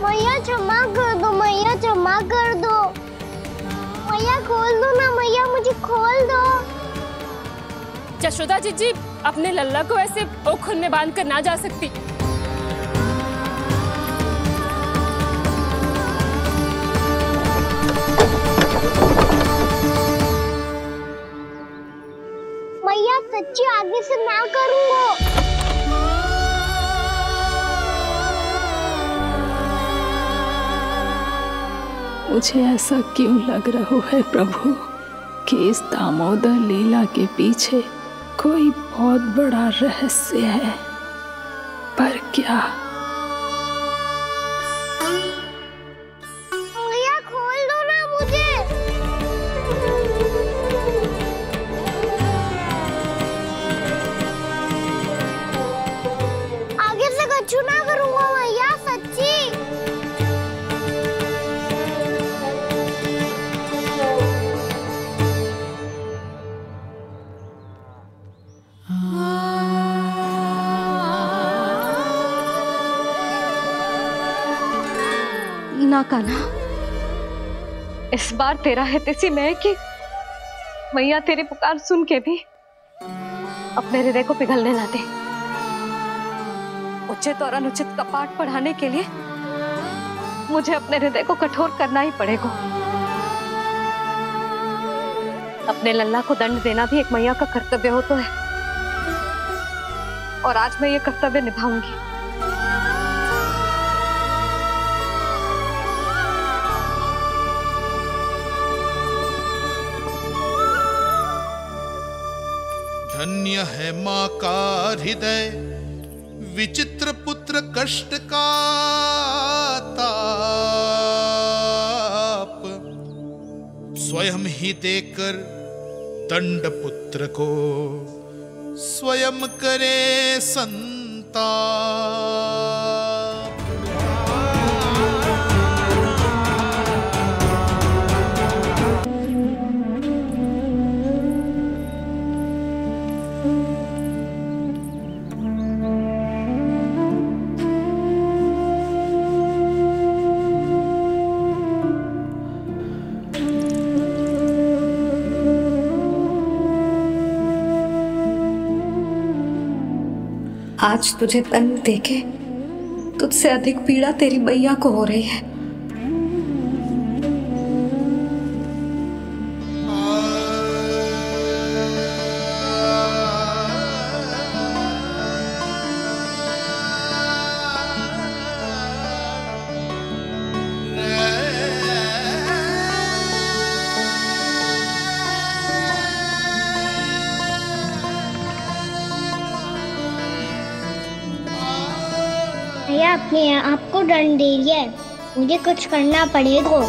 मैया क्षमा कर दो, मैया क्षमा कर दो। मैया खोल दो ना, मैया मुझे खोल दो। जशोदा जीजी अपने लल्ला को ऐसे ओखल में बांध कर ना जा सकती। मैया सच्ची आगे से ना करूंगा। मुझे ऐसा क्यों लग रहा है प्रभु कि इस दामोदर लीला के पीछे कोई बहुत बड़ा रहस्य है, पर क्या? मैया खोल दो ना मुझे। आगे से कछु ना करूंगा मैया, सच्ची। ना कान्हा, इस बार तेरा हित इसी में है कि मैया तेरी पुकार सुन के भी अपने हृदय को पिघलने ना दे। उचित और अनुचित का पाठ पढ़ाने के लिए मुझे अपने हृदय को कठोर करना ही पड़ेगा। अपने लल्ला को दंड देना भी एक मैया का कर्तव्य हो तो है, और आज मैं ये कर्तव्य निभाऊंगी। धन्य है माँ का हृदय, विचित्र पुत्र कष्ट का ताप, स्वयं ही देकर दंड पुत्र को स्वयं करे संताप। आज तुझे दंड देके तुझसे अधिक पीड़ा तेरी मैया को हो रही है। भैया अपने आपको दंड दे दिया है, मुझे कुछ करना पड़ेगा।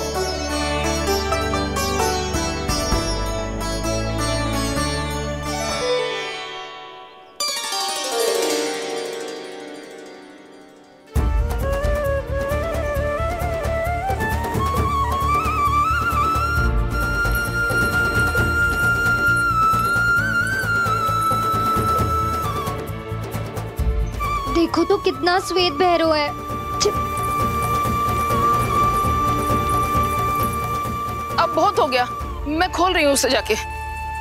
देखो तो कितना श्वेत भैरव है। अब बहुत हो गया, मैं खोल रही हूँ उसे जाके।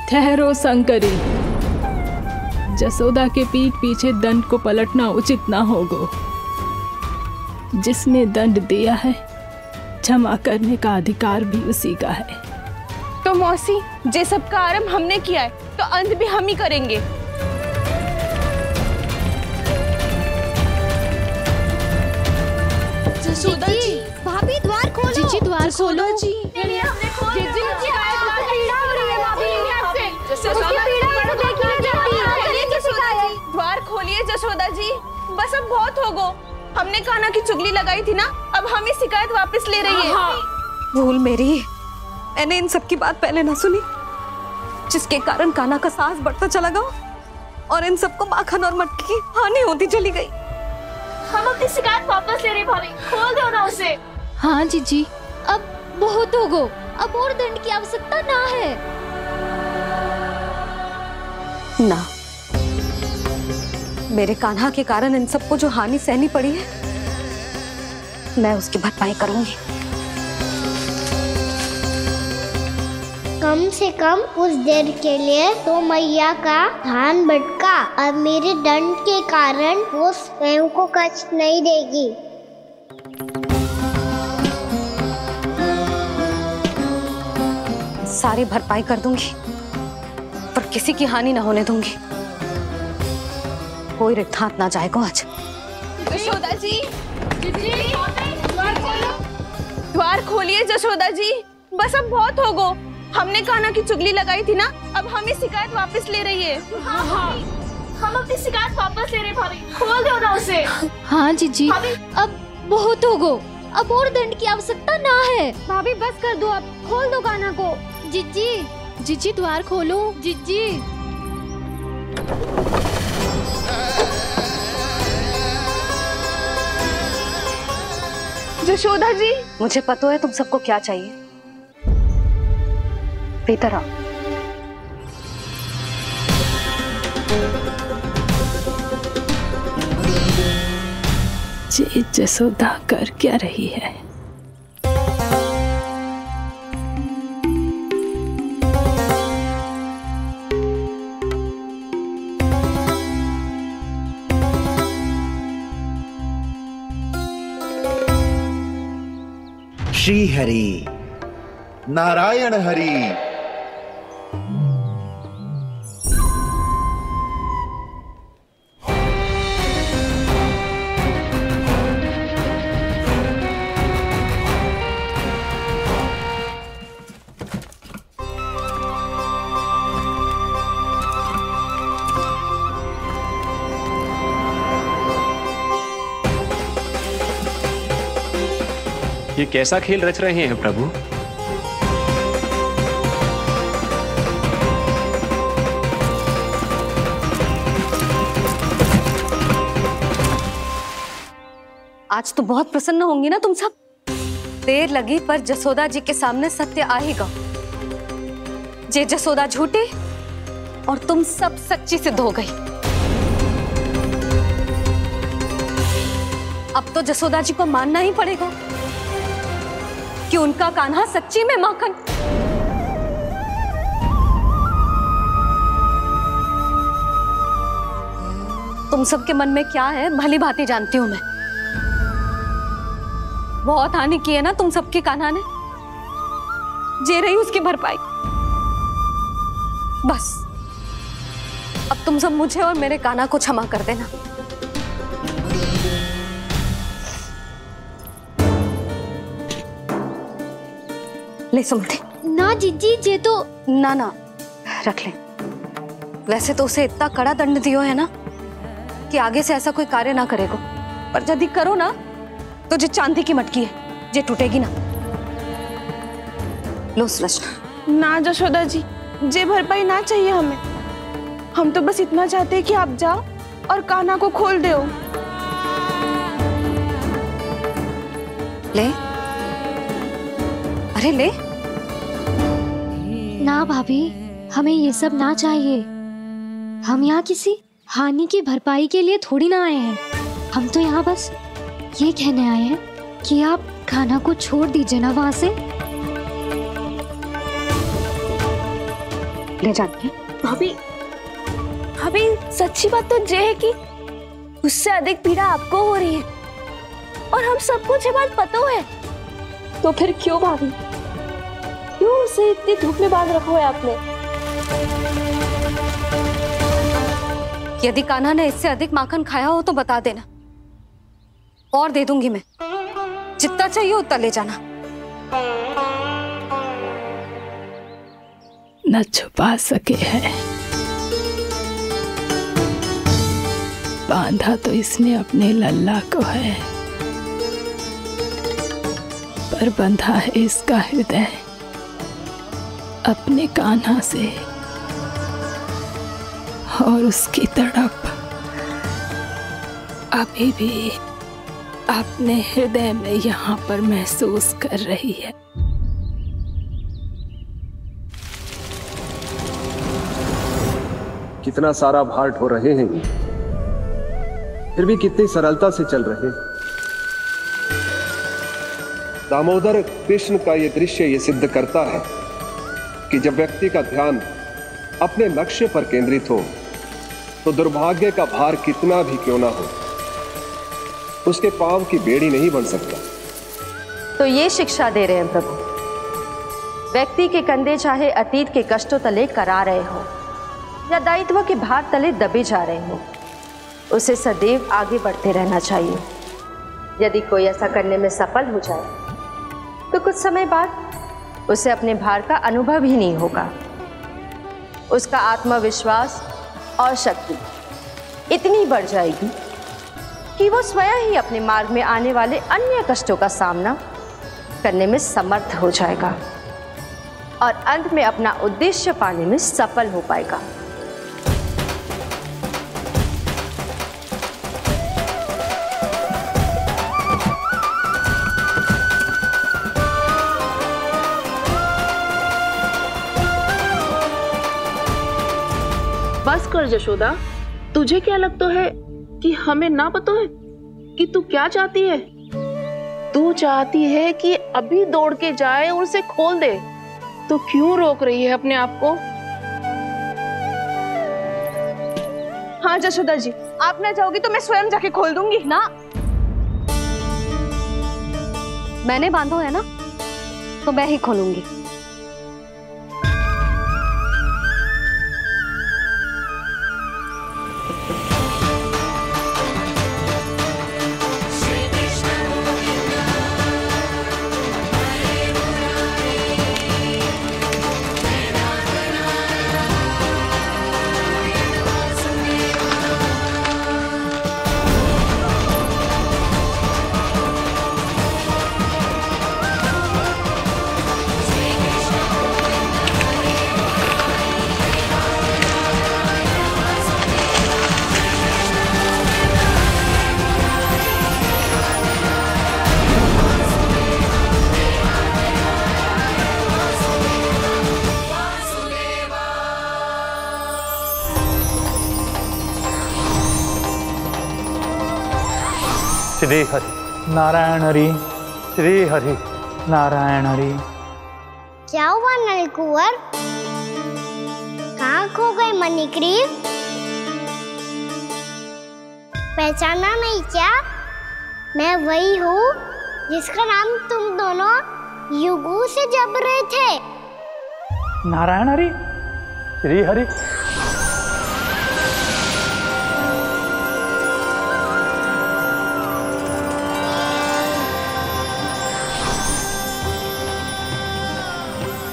ठहरो शंकरी, जसोदा के पीठ पीछे दंड को पलटना उचित ना होगा। जिसने दंड दिया है, क्षमा करने का अधिकार भी उसी का है। तो मौसी, जे सब का आरंभ हमने किया है तो अंत भी हम ही करेंगे। जसोदा जी, भाभी द्वार खोलो। जीजी द्वार खोलो। जी हमने खोल दिया। द्वार खोलिए जसोदा जी, बस अब बहुत हो गो। हमने कान्हा की चुगली लगाई थी ना, अब हम ही शिकायत वापस ले रही है। भूल मेरी, मैंने इन सब की बात पहले ना सुनी, जिसके कारण कान्हा का साहस बढ़ता चला गया और इन सबको माखन और मटकी की हानि होती चली गई। हम अपनी शिकायत वापस ले रहे हैं भाभी, खोल दो ना उसे। हाँ जीजी, अब बहुत हो गो, अब और दंड की आवश्यकता ना है। ना, मेरे कान्हा के कारण इन सबको जो हानि सहनी पड़ी है, मैं उसकी भरपाई करूंगी। कम से कम उस देर के लिए तो मैया का ध्यान भटका और मेरे दंड के कारण वो स्वयं को कष्ट नहीं देगी। सारी भरपाई कर दूंगी, पर किसी की हानि ना होने दूंगी। कोई रिक्त हाथ ना जाएगा आज। जशोदा जी, द्वार खोलिए जशोदा जी, बस अब बहुत हो गो। हमने कान्हा की चुगली लगाई थी ना, अब हम ये शिकायत वापस ले रही है। हाँ, हम अपनी शिकायत वापस ले रहे हैं भाभी, खोल दो ना उसे। हाँ जीजी, अब बहुत हो गो, अब और दंड की आवश्यकता ना है। भाभी बस कर दो, अब खोल दो कान्हा को। जीजी, जीजी द्वार खोलो जीजी। जशोदा जी, मुझे पता है तुम सबको क्या चाहिए। भीतर आओ। जी जसोदा कर क्या रही है? श्री हरि नारायण हरि। ये कैसा खेल रच रहे हैं प्रभु? आज तो बहुत प्रसन्न होंगी ना तुम सब। देर लगी पर जसोदा जी के सामने सत्य आएगा। जे जसोदा झूठी और तुम सब सच्ची सिद्ध हो गई। अब तो जसोदा जी को मानना ही पड़ेगा कि उनका कान्हा सच्ची में माखन। तुम सबके मन में क्या है भली भांति जानती हूं मैं। बहुत हानि की है ना तुम सबके कान्हा ने, जे रही उसकी भरपाई। बस अब तुम सब मुझे और मेरे कान्हा को क्षमा कर देना। ले सुमति। ना जीजी, जे तो ना ना रख ले। वैसे तो उसे इतना कड़ा दंड दियो है ना कि आगे से ऐसा कोई कार्य ना करेगा, पर यदि करो ना तो जे चांदी की मटकी है, जे टूटेगी ना। लो सुलक्षणा। ना जशोदा जी, जे भरपाई ना चाहिए हमें। हम तो बस इतना चाहते हैं कि आप जाओ और कान्हा को खोल दो। ले, अरे ले। ना भाभी, हमें ये सब ना चाहिए। हम यहाँ किसी हानि की भरपाई के लिए थोड़ी ना आए हैं। हम तो यहाँ बस ये कहने आए हैं कि आप कान्हा को छोड़ दीजिए ना वहां से। ले जाती भाभी, भाभी सच्ची बात तो ये है कि उससे अधिक पीड़ा आपको हो रही है और हम सबको ये बात पता है। तो फिर क्यों भाभी, क्यों उसे इतनी धूप में बांध रखा है आपने? यदि कान्हा ने इससे अधिक माखन खाया हो तो बता देना, और दे दूंगी मैं। जितना चाहिए उतना ले जाना। न छुपा सके है, बांधा तो इसने अपने लल्ला को है, पर बंधा है इसका हृदय अपने कान्हा से। और उसकी तड़प अभी भी अपने हृदय में यहाँ पर महसूस कर रही है। कितना सारा भार ढो रहे हैं, फिर भी कितनी सरलता से चल रहे हैं। दामोदर कृष्ण का ये दृश्य ये सिद्ध करता है कि जब व्यक्ति का ध्यान अपने लक्ष्य पर केंद्रित हो तो दुर्भाग्य का भार कितना भी क्यों ना हो, उसके पांव की बेड़ी नहीं बन सकता। तो ये शिक्षा दे रहे हैं प्रभु, व्यक्ति के कंधे चाहे अतीत के कष्टों तले करा रहे हो या दायित्व के भार तले दबे जा रहे हो, उसे सदैव आगे बढ़ते रहना चाहिए। यदि कोई ऐसा करने में सफल हो जाए तो कुछ समय बाद उसे अपने भार का अनुभव ही नहीं होगा। उसका आत्मविश्वास और शक्ति इतनी बढ़ जाएगी कि वो स्वयं ही अपने मार्ग में आने वाले अन्य कष्टों का सामना करने में समर्थ हो जाएगा और अंत में अपना उद्देश्य पाने में सफल हो पाएगा। बस कर जशोदा, तुझे क्या लगता है कि हमें ना पता है कि तू क्या चाहती है? तू चाहती है कि अभी दौड़ के जाए और उसे खोल दे, तो क्यों रोक रही है अपने आप को? हाँ जशोदा जी, आप ना चाहोगी तो मैं स्वयं जाके खोल दूंगी ना। मैंने बांधो है ना, तो मैं ही खोलूंगी। श्री हरि नारायण हरि, श्री हरि नारायण हरि। क्या हुआ नलकुंवर? कहाँ खो गए मणिग्रीव? पहचाना नहीं क्या? मैं वही हूँ जिसका नाम तुम दोनों युगों से जप रहे थे। नारायण हरि, श्री हरि।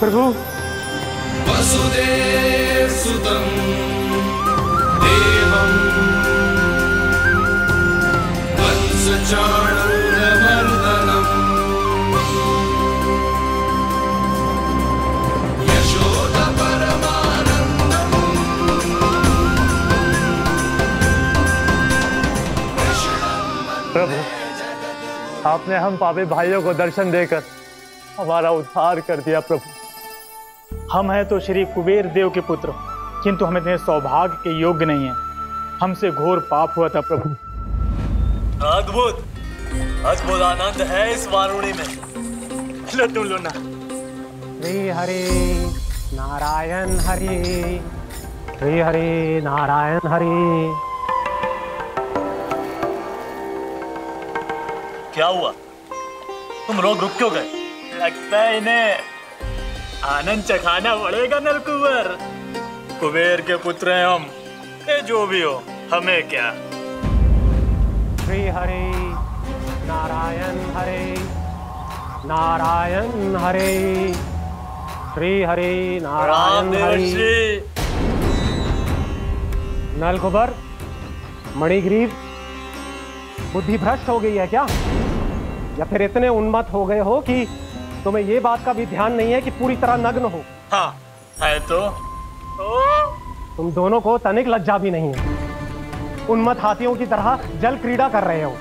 प्रभु वसुदेव सुतं देवं वंशचाणूरमर्दनम् यशोदा परमानन्दम् प्रभु, आपने हम पापी भाइयों को दर्शन देकर हमारा उद्धार कर दिया। प्रभु, हम हैं तो श्री कुबेर देव के पुत्र, किंतु हम इतने सौभाग्य के योग्य नहीं हैं। हमसे घोर पाप हुआ था प्रभु। अद्भुत अद्भुत आनंद है इस वारुणी में। लो तुम लो ना। श्री हरि नारायण हरि, श्री हरि नारायण हरि। क्या हुआ? तुम रुक क्यों गए? लगता है इन्हें आनंद चखाना पड़ेगा नलकुंवर। कुबेर के पुत्र हैं हम, ये जो भी हो हमें क्या। श्री हरि नारायण हरि, नारायण हरि, श्री हरि नारायण हरि। नलकुंवर, मणिग्रीव, बुद्धि भ्रष्ट हो गई है क्या? या फिर इतने उन्मत्त हो गए हो कि तुम्हें ये बात का भी ध्यान नहीं है कि पूरी तरह नग्न हो? हाँ है तो। तुम दोनों को तनिक लज्जा भी नहीं है। उन्मत्त हाथियों की तरह जल क्रीड़ा कर रहे हो।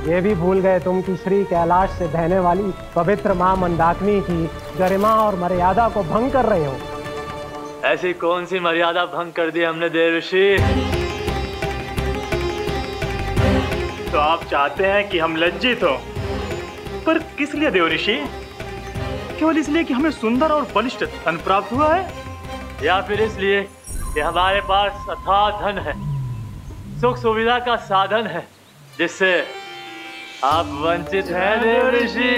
ये भी भूल गए तुम कि श्री कैलाश से बहने वाली पवित्र मां मंदाकिनी की गरिमा और मर्यादा को भंग कर रहे हो। ऐसी कौन सी मर्यादा भंग कर दी हमने देवर्षि? तो आप चाहते हैं कि हम लज्जित हो, पर किस लिए देव ऋषि? केवल इसलिए कि हमें सुंदर और बलिष्ठ धन प्राप्त हुआ है, या फिर इसलिए कि हमारे पास अथाह धन है, सुख सुविधा का साधन है, जिससे आप वंचित हैं देव ऋषि?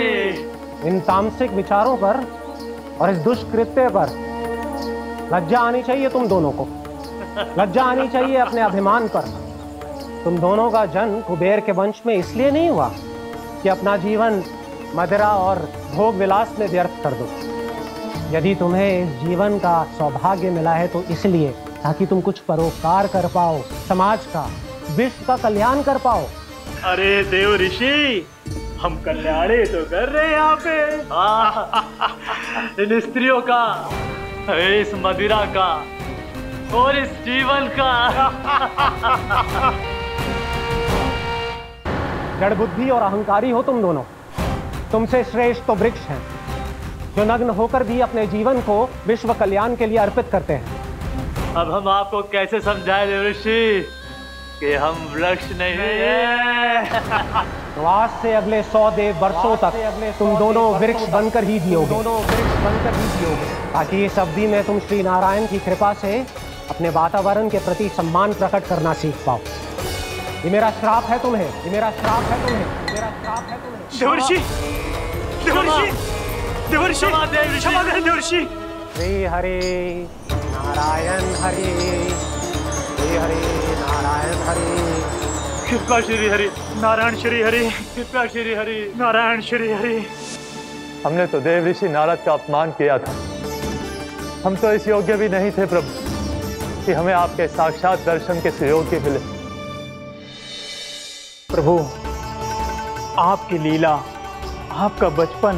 इन तामसिक विचारों पर और इस दुष्कृत्य पर लज्जा आनी चाहिए तुम दोनों को। लज्जा आनी चाहिए अपने अभिमान पर। तुम दोनों का जन्म कुबेर के वंश में इसलिए नहीं हुआ कि अपना जीवन मदिरा और भोग विलास में व्यर्थ कर दो। यदि तुम्हें इस जीवन का सौभाग्य मिला है तो इसलिए ताकि तुम कुछ परोपकार कर पाओ, समाज का, विश्व का कल्याण कर पाओ। अरे देव ऋषि, हम कल्याण तो कर रहे हैं यहाँ पे। इन स्त्रियों का, इस मदिरा का और इस जीवन का। जड़ बुद्धि और अहंकारी हो तुम दोनों। तुमसे श्रेष्ठ तो वृक्ष हैं, जो नग्न होकर भी अपने जीवन को विश्व कल्याण के लिए अर्पित करते हैं। अब हम आपको कैसे समझाएं देव ऋषि कि हम वृक्ष नहीं हैं? तो आज से अगले 100 देव वर्षों तक तुम दोनों वृक्ष बनकर ही जियोगे, ताकि इस अवधि में तुम श्री नारायण की कृपा से अपने वातावरण के प्रति सम्मान प्रकट करना सीख पाओ। ये मेरा श्राप है तुम्हें, ये मेरा श्राप है तुम्हें, ये मेरा श्राप है तुम्हें। देवर्षि, देवर्षि, देवर्षि, क्षमा करें देवर्षि। श्री हरि नारायण हरि, श्री हरि नारायण हरि। कृपा श्री हरि नारायण श्री हरि, कृपा श्री हरि नारायण श्री हरि। हमने तो देव ऋषि नारद का अपमान किया था। हम तो इस योग्य भी नहीं थे प्रभु कि हमें आपके साक्षात दर्शन के सुयोग्य मिले। प्रभु, आपकी लीला, आपका बचपन,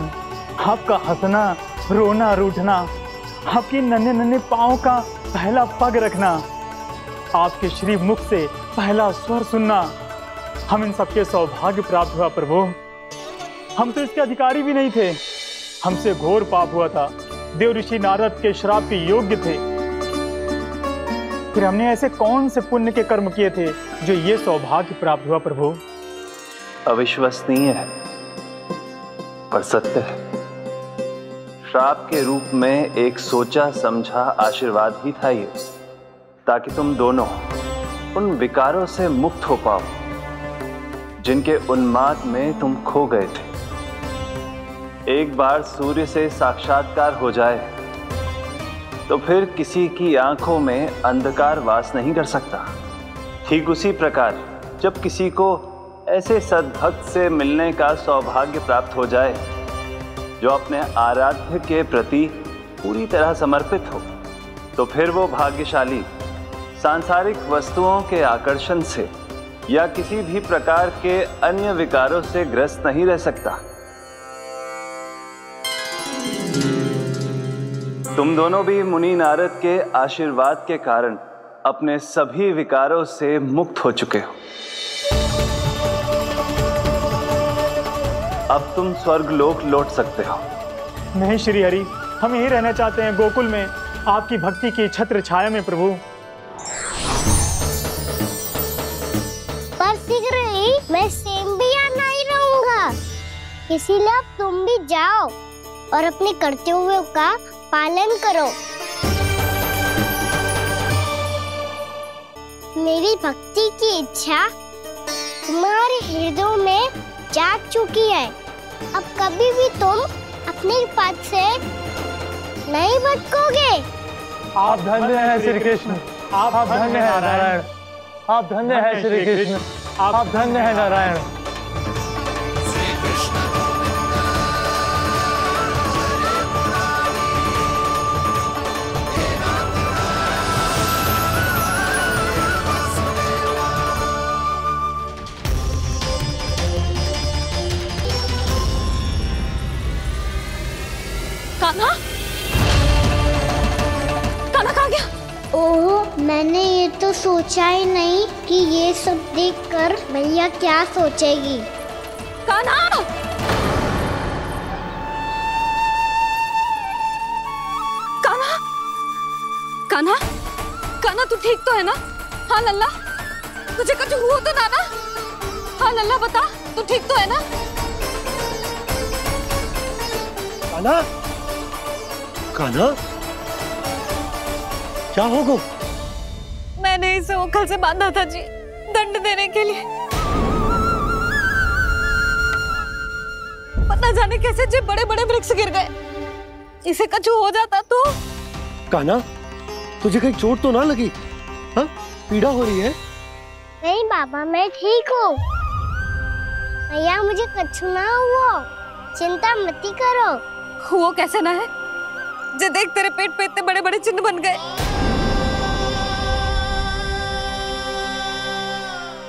आपका हंसना, रोना, रूठना, आपकी नन्हे नन्हे पाँव का पहला पग रखना, आपके श्री मुख से पहला स्वर सुनना, हम इन सबके सौभाग्य प्राप्त हुआ प्रभु। हम तो इसके अधिकारी भी नहीं थे। हमसे घोर पाप हुआ था, देव ऋषि नारद के श्राप के योग्य थे। फिर हमने ऐसे कौन से पुण्य के कर्म किए थे जो ये सौभाग्य प्राप्त हुआ प्रभु? अविश्वसनीय है पर सत्य है। श्राप के रूप में एक सोचा समझा आशीर्वाद ही था ये, ताकि तुम दोनों उन विकारों से मुक्त हो पाओ जिनके उन्माद में तुम खो गए थे। एक बार सूर्य से साक्षात्कार हो जाए तो फिर किसी की आंखों में अंधकार वास नहीं कर सकता। ठीक उसी प्रकार जब किसी को ऐसे सद्भक्त से मिलने का सौभाग्य प्राप्त हो जाए जो अपने आराध्य के प्रति पूरी तरह समर्पित हो, तो फिर वो भाग्यशाली सांसारिक वस्तुओं के आकर्षण से या किसी भी प्रकार के अन्य विकारों से ग्रस्त नहीं रह सकता। तुम दोनों भी मुनि नारद के आशीर्वाद के कारण अपने सभी विकारों से मुक्त हो चुके हो। अब तुम स्वर्गलोक लौट सकते हो। नहीं श्री हरि, हम यही रहना चाहते हैं गोकुल में, आपकी भक्ति की छत्र छाया में प्रभु। पर शीघ्र ही मैं सेम्बिया नहीं रहूंगा, इसीलिए अब तुम भी जाओ और अपने कर्तव्यों का पालन करो। मेरी भक्ति की इच्छा तुम्हारे हृदयों में जाग चुकी है। अब कभी भी तुम अपने पद से नहीं भटकोगे। आप धन्य हैं श्री कृष्ण, आप धन्य हैं नारायण, आप धन्य हैं श्री कृष्ण, आप धन्य हैं नारायण। कान्हा? कान्हा कहाँ गया? ओह, मैंने ये तो सोचा ही नहीं कि ये सब देखकर भैया क्या सोचेगी। कान्हा! कान्हा! कान्हा? कान्हा तू ठीक तो है ना? हाँ लल्ला, तुझे कुछ हुआ तो ना? हाँ लल्ला बता, तू ठीक तो है ना? कान्हा, कान्हा, क्या हो गो? मैंने इसे उखल से बांधा था जी, दंड देने के लिए। पर न जाने कैसे जो बड़े बड़े वृक्ष गिर गए। इसे कुछ हो जाता तो। कान्हा, तुझे कहीं चोट तो ना लगी? हाँ, पीड़ा हो रही है? नहीं बाबा, मैं ठीक हूँ। भैया मुझे कुछ ना हुआ, चिंता मत करो। वो कैसे ना है? जे देख तेरे पेट पे इतने बड़े बड़े चिन्ह बन गए।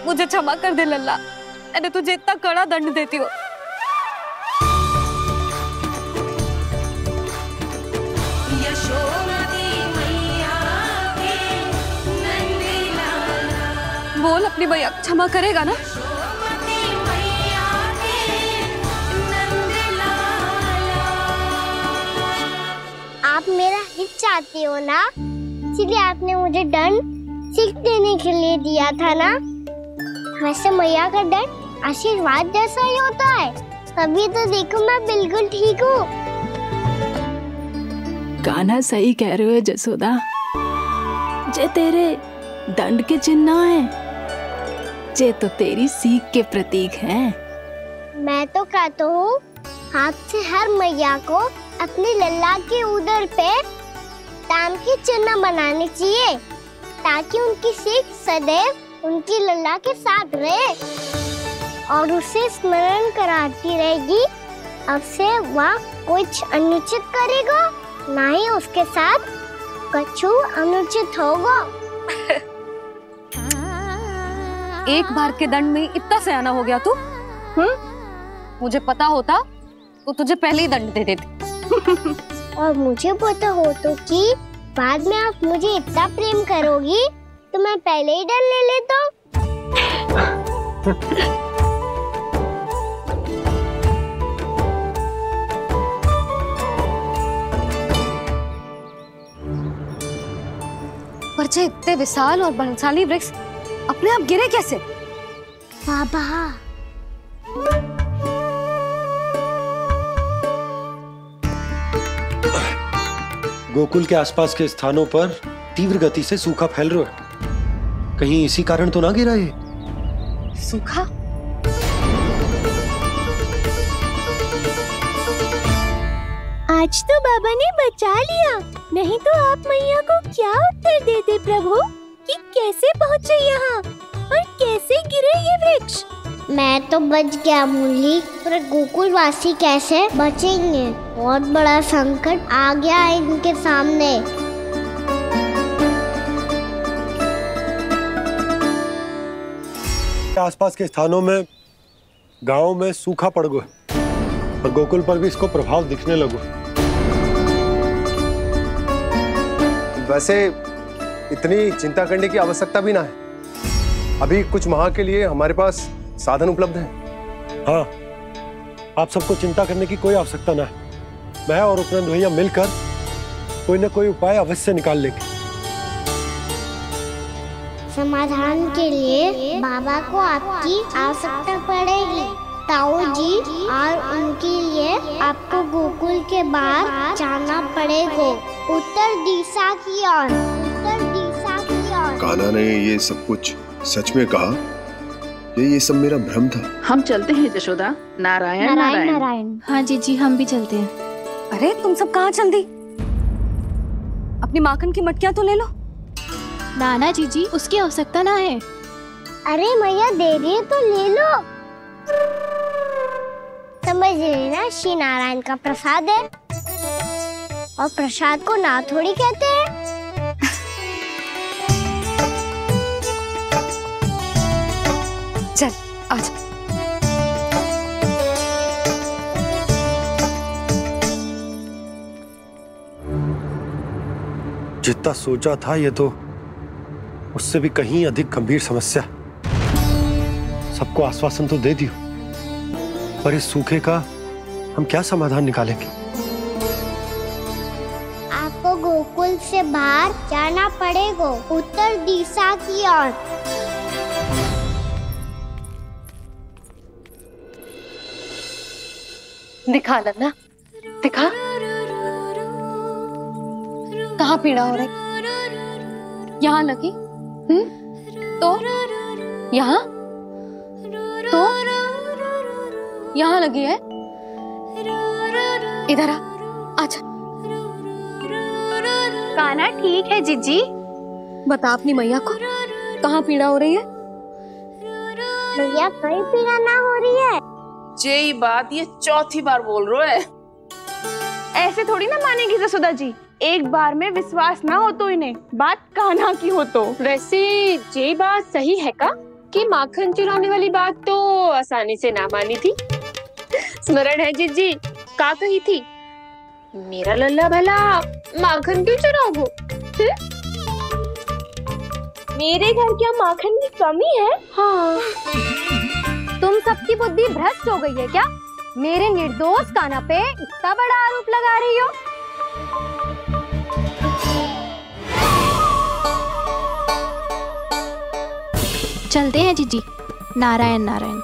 मुझे क्षमा कर दे लल्ला, मैंने तुझे इतना कड़ा दंड देती हो। बोल अपनी भैया क्षमा करेगा ना? आप मेरा हित चाहते हो ना, इसलिए आपने मुझे दंड सीख देने के लिए दिया था ना। वैसे मैया का दंड आशीर्वाद जैसा ही होता है, तभी तो देखो मैं बिल्कुल ठीक हूँ। कान्हा सही कह रहे हो जसोदा, जे तेरे दंड के चिन्ह है, जे तो तेरी सीख के प्रतीक हैं। मैं तो कहता हूँ हाथ से हर मैया को अपनी लल्ला के उदर पे ताम के चिन्ह बनाने चाहिए, ताकि उनकी सीख सदैव उनकी लल्ला के साथ रहे और उसे स्मरण कराती रहेगी। अब से वह कुछ अनुचित करेगा, ना ही उसके साथ कुछ अनुचित होगा। एक बार के दंड में इतना सयाना हो गया तू? मुझे पता होता तो तुझे पहले ही दंड दे देती। और मुझे पता हो तो कि बाद में आप मुझे इतना प्रेम करोगी तो मैं पहले ही दंड ले लेता। पर जे इतने विशाल और बलशाली वृक्ष अपने आप गिरे कैसे? बाबा, गोकुल के आसपास के स्थानों पर तीव्र गति से सूखा फैल रहा है। कहीं इसी कारण तो ना गिरा ये? सूखा? आज तो बाबा ने बचा लिया, नहीं तो आप मैया को क्या उत्तर देते प्रभु कि कैसे पहुँचे यहाँ और कैसे गिरे ये वृक्ष? मैं तो बच गया मुरली, पर गोकुल वासी कैसे बचेंगे? बहुत बड़ा संकट आ गया है इनके सामने। आसपास के स्थानों में, गांवों में सूखा पड़ गया और गोकुल पर भी इसको प्रभाव दिखने लगा। वैसे इतनी चिंता करने की आवश्यकता भी ना है। अभी कुछ माह के लिए हमारे पास साधन उपलब्ध है। हाँ, आप सबको चिंता करने की कोई आवश्यकता ना है। मैं और उपनंद भैया मिलकर कोई न कोई उपाय अवश्य निकाल लेंगे। समाधान के लिए बाबा को आपकी आवश्यकता पड़ेगी। ताऊ जी और उनके लिए आपको गोकुल के बाहर जाना पड़ेगा, उत्तर दिशा की ओर। उत्तर दिशा की ओर। कान्हा ने ये सब कुछ सच में कहा? ये सब मेरा भ्रम था। हम चलते हैं जशोदा। नारायण नारायण नारायण। हाँ जीजी, हम भी चलते हैं। अरे तुम सब कहाँ चल दी? अपनी माखन की मटकियाँ तो ले लो। नाना जीजी, उसकी आवश्यकता ना है। अरे मैया दे रही है तो ले लो। समझ लेना, श्री नारायण का प्रसाद है और प्रसाद को ना थोड़ी कहते हैं। चल आज। जितना सोचा था ये तो उससे भी कहीं अधिक गंभीर समस्या। सबको आश्वासन तो दे दियो, पर इस सूखे का हम क्या समाधान निकालेंगे? आपको गोकुल से बाहर जाना पड़ेगा, उत्तर दिशा की ओर। दिखा लल्ला, दिखा कहाँ पीड़ा हो रही? यहाँ लगी? तो यहाँ? तो यहाँ लगी है? इधर आ, आजा। कान्हा ठीक है जीजी। बता अपनी मैया को कहाँ पीड़ा हो रही है? मैया कहीं पीड़ा ना हो रही है। यही बात ये चौथी बार बोल रहे है। ऐसे थोड़ी ना मानेगी जसोदा जी, एक बार में विश्वास ना हो तो इन्हें, बात कान्हा की हो तो। वैसे ये बात सही है का कि माखन चुराने वाली बात तो आसानी से ना मानी थी। स्मरण है जीजी का कही थी, मेरा लल्ला भला माखन क्यों चुराओ? मेरे घर क्या माखन की कमी है? हाँ। तुम सबकी बुद्धि भ्रष्ट हो गई है क्या? मेरे निर्दोष कान्हा पे इतना बड़ा आरोप लगा रही हो? चलते हैं जीजी। नारायण नारायण।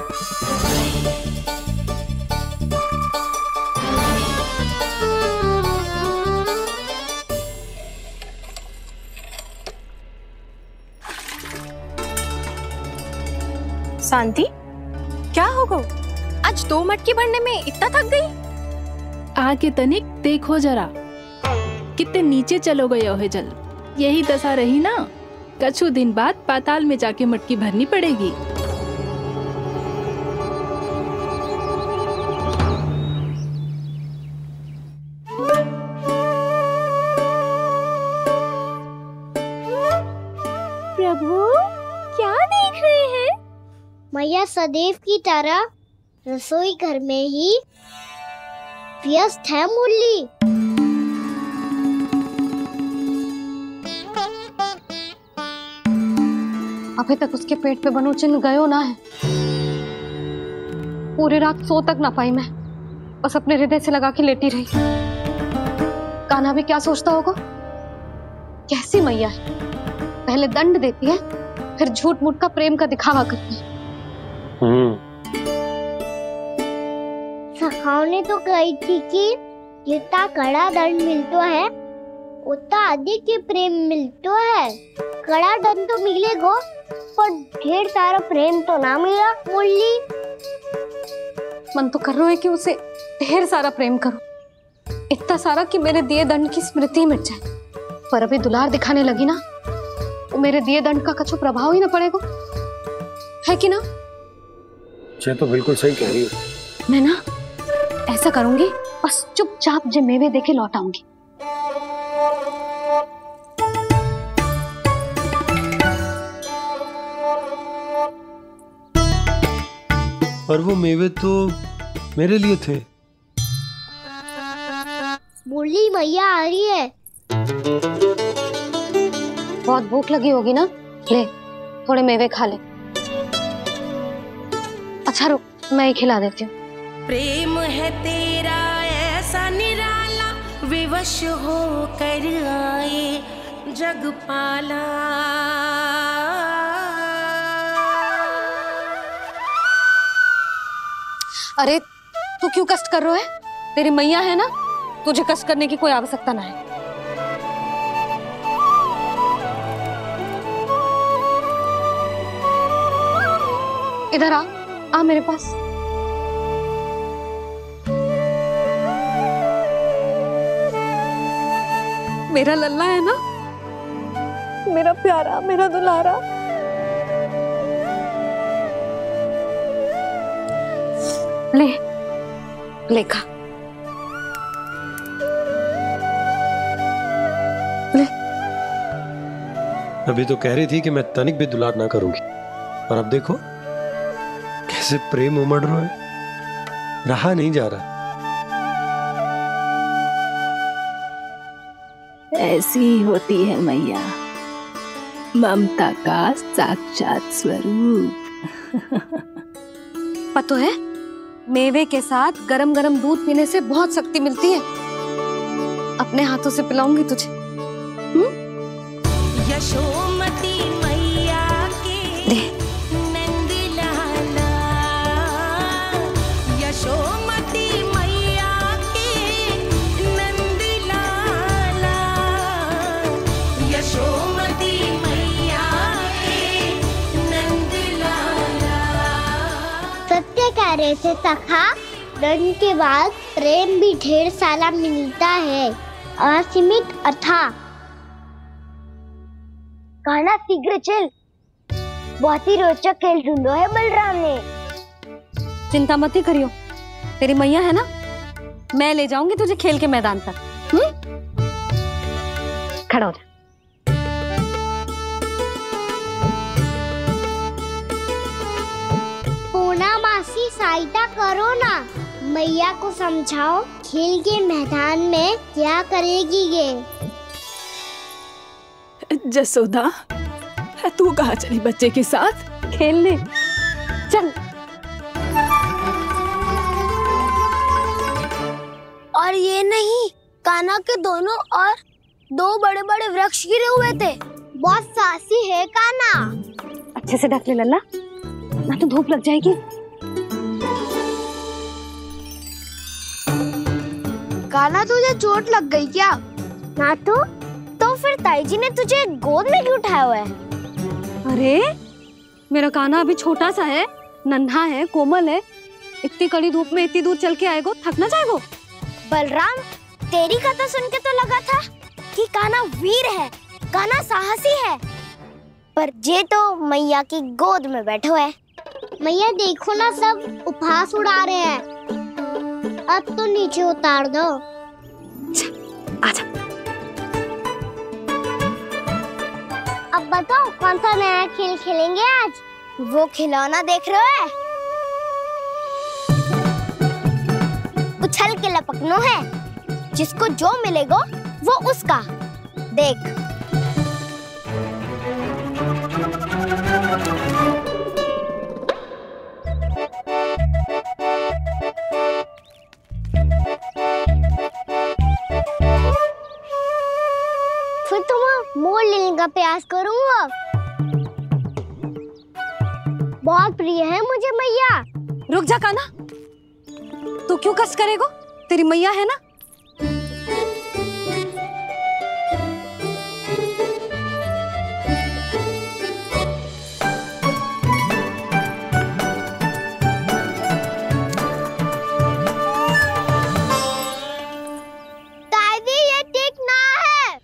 शांति, क्या हो गो? आज 2 मटकी भरने में इतना थक गई? आके तनिक देखो जरा, कितने नीचे चलो गए हो जल। यही दशा रही ना, कछु दिन बाद पाताल में जाके मटकी भरनी पड़ेगी। प्रभु क्या देख रहे हैं? मैया सदैव की तरह रसोई घर में ही व्यस्त है मुरली। अभी तक उसके पेट पे बनो चिन्ह गयो ना है। पूरी रात सो तक ना पाई मैं, बस अपने हृदय से लगा के लेटी रही। कान्हा भी क्या सोचता होगा? कैसी मैया है, पहले दंड देती है फिर झूठ मूठ का प्रेम का दिखावा करती है। सखाओ ने तो कही थी कि जितना कड़ा दंड मिलता है उतना अधिक ही प्रेम मिलता है। कड़ा दंड तो मिलेगा पर ढेर सारा प्रेम तो ना मिला मुरली। मन तो कर रहा है कि उसे ढेर सारा प्रेम करो, इतना सारा कि मेरे दिए दंड की स्मृति मिट जाए। पर अभी दुलार दिखाने लगी ना, वो मेरे दिए दंड का कछु प्रभाव ही ना पड़ेगा, है कि ना? ये तो बिल्कुल सही कह रही हो। मैं ना ऐसा करूंगी, बस चुपचाप जे मेवे देके लौट आऊंगी। पर वो मेवे तो मेरे लिए थे। मुरली मैया आ रही है। बहुत भूख लगी होगी ना, ले थोड़े मेवे खा ले। अच्छा रुक, मैं ही खिला देती हूँ। प्रेम है तेरा ऐसा निराला, विवश हो कर आए जगपाला। अरे तू क्यों कष्ट कर रहा है? तेरी मैया है ना, तुझे कष्ट करने की कोई आवश्यकता ना है। इधर आ मेरे पास। मेरा लल्ला है ना, मेरा प्यारा, मेरा दुलारा। ले ले खा, ले। अभी तो कह रही थी कि मैं तनिक भी दुलार ना करूंगी, और अब देखो कैसे प्रेम उमड़ रहा है, रहा नहीं जा रहा। ऐसी ही होती है मैया, ममता का साक्षात स्वरूप। पता है, मेवे के साथ गरम गरम दूध पीने से बहुत शक्ति मिलती है। अपने हाथों से पिलाऊंगी तुझे। यशोमती मैया के नंद लाला, यशोमती मैया के अरे से सखा, दंड के बाद प्रेम भी ढेर सारा मिलता है, असीमित अथा। कान्हा शीघ्र चल, बहुत ही रोचक खेल ढूंढो है बलराम ने। चिंता मत ही करियो, तेरी मैया है ना, मैं ले जाऊंगी तुझे खेल के मैदान तक। खड़ा हो जा। पूना मासी सहायता करो ना, मैया को समझाओ खेल के मैदान में क्या करेगी ये। जसोदा, तू कहाँ चली बच्चे के साथ? खेलने चल। और ये नहीं, कान्हा के दोनों और दो बड़े बड़े वृक्ष गिरे हुए थे। बहुत साहसी है कान्हा। अच्छे से ढक ले लल्ला, ना तो धूप लग जाएगी। कान्हा तुझे चोट लग गई क्या? ना तो फिर ताई जी ने तुझे गोद में क्यों उठाया हुआ है? अरे मेरा कान्हा अभी छोटा सा है, नन्हा है, कोमल है। इतनी कड़ी धूप में इतनी दूर चल के आएगो, थक ना जाएगो। बलराम, तेरी कथा सुन के तो लगा था कि कान्हा वीर है, कान्हा साहसी है, पर जे तो मैया की गोद में बैठो है। मैया देखो ना, सब उपहास उड़ा रहे हैं। अब तो नीचे उतार दो। आजा। अब बताओ कौन सा नया खेल खेलेंगे आज? वो खिलौना देख रहे हो? उछल के लपकनो है, जिसको जो मिलेगा वो उसका। देख। फिर तुम मोड़ लेने का प्रयास करूंगा। बहुत प्रिय है मुझे मैया। रुक जा कान्हा, तू क्यों कष्ट करेगो? तेरी मैया है ना। दादी ये ठीक ना है।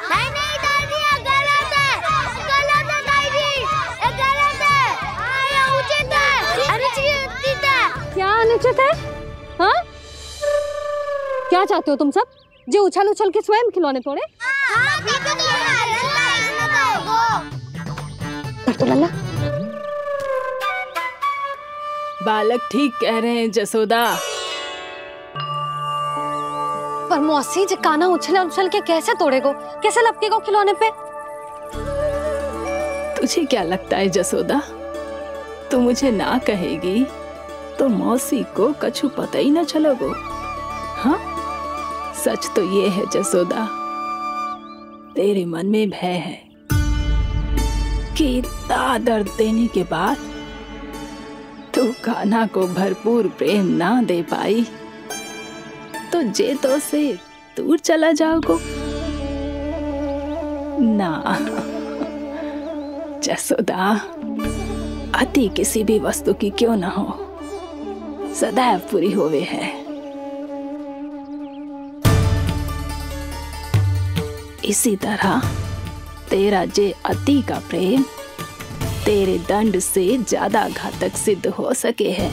नहीं नहीं दादी, ये गलत है। गलत है दादी, ये गलत है। ये उचित है, अनुचित है। क्या अनुचित है? हाँ? क्या चाहते हो तुम सब? जो उछल उछल के स्वयं खिलौने तोड़े? तो लल्ला, बालक ठीक कह रहे हैं जसोदा। पर मौसी, जे कान्हा उछल उछल के कैसे तोड़ेगो, कैसे लपकेगो खिलौने पे? तुझे क्या लगता है जसोदा, तू मुझे ना कहेगी तो मौसी को कछु पता ही ना चलोगो? हाँ, सच तो ये है जसोदा, तेरे मन में भय है कि इतना दर्द देने के बाद तू कान्हा को भरपूर प्रेम ना दे पाई तो जेतो से दूर चला जाओगो ना। जसोदा, अति किसी भी वस्तु की क्यों ना हो, सदैव पूरी होवे है। इसी तरह तेरा जे अति का प्रेम तेरे दंड से ज्यादा घातक सिद्ध हो सके है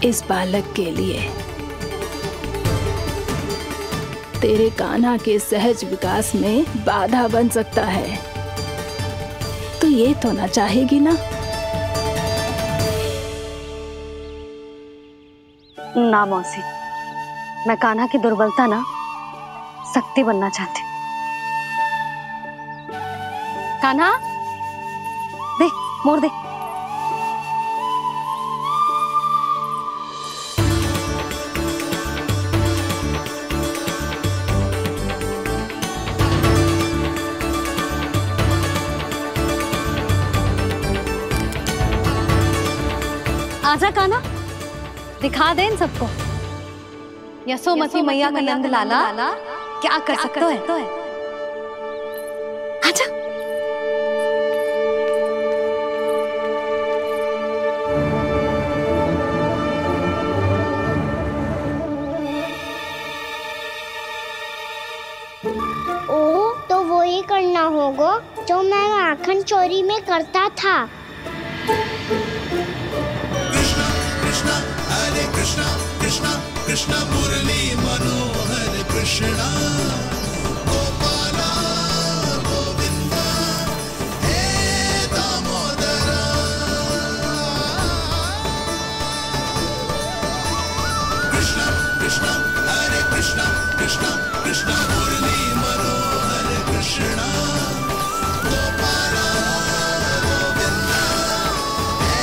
इस बालक के लिए। तेरे कान्हा के सहज विकास में बाधा बन सकता है, तो ये तो ना चाहेगी ना? ना मौसी, मैं कान्हा की दुर्बलता ना शक्ति बनना चाहती। कान्हा, दे, मोड़ दे। आजा कान्हा, दिखा दे इन सबको यशोमती मैया का नंद लाला क्या कर सकता है। आजा। होगा जो मैं माखन चोरी में करता था। कृष्णा कृष्णा हरे कृष्णा कृष्णा कृष्णा मुरली मनोहर कृष्णा गोपाला गोविंदा हे दामोदरा। कृष्णा कृष्णा हरे कृष्णा कृष्णा कृष्णा मुरली मनोहर कृष्णा गोपाला गोविंदा हे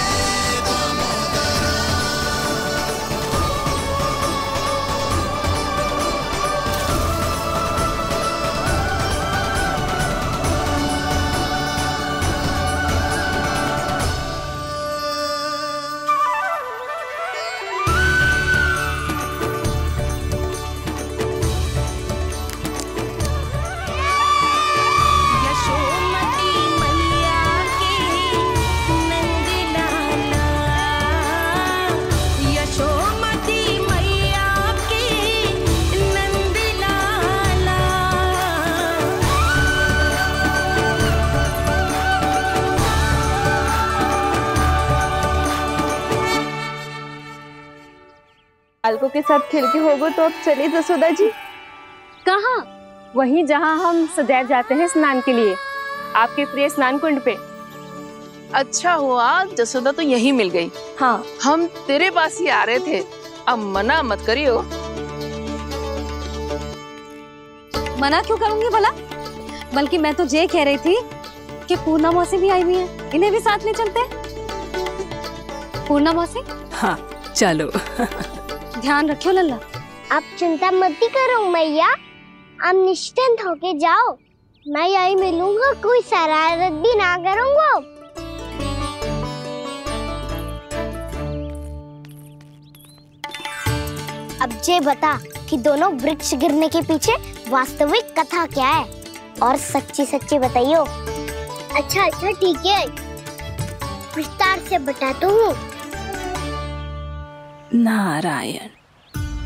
दामोदरा। यशोमती मैया के नंद लाला, यशोमती मैया के नंद लाला। बालकों के साथ खेल के होगो तो अब चलिए जसोदा जी। कहाँ? वहीं जहाँ हम सदैव जाते हैं स्नान के लिए, आपके प्रिय स्नान कुंड पे। अच्छा हुआ जसोदा तो यहीं मिल गई। हाँ, हम तेरे पास ही आ रहे थे, अब मना मत करियो। मना क्यों करूंगी भला? बल्कि मैं तो ये कह रही थी कि पूर्णा मौसी भी आई हुई है, इन्हें भी साथ ले चलते हैं। पूर्णा मौसी, हाँ चलो। ध्यान रखियो लल्ला। आप चिंता मत करो मैया, आप निश्चिंत होके जाओ, मैं यही मिलूंगा, कोई शरारत भी ना करूंगा। अब ये बता कि दोनों वृक्ष गिरने के पीछे वास्तविक कथा क्या है, और सच्ची सच्ची बताइयो। अच्छा अच्छा ठीक है, विस्तार से बताता हूँ। नारायण,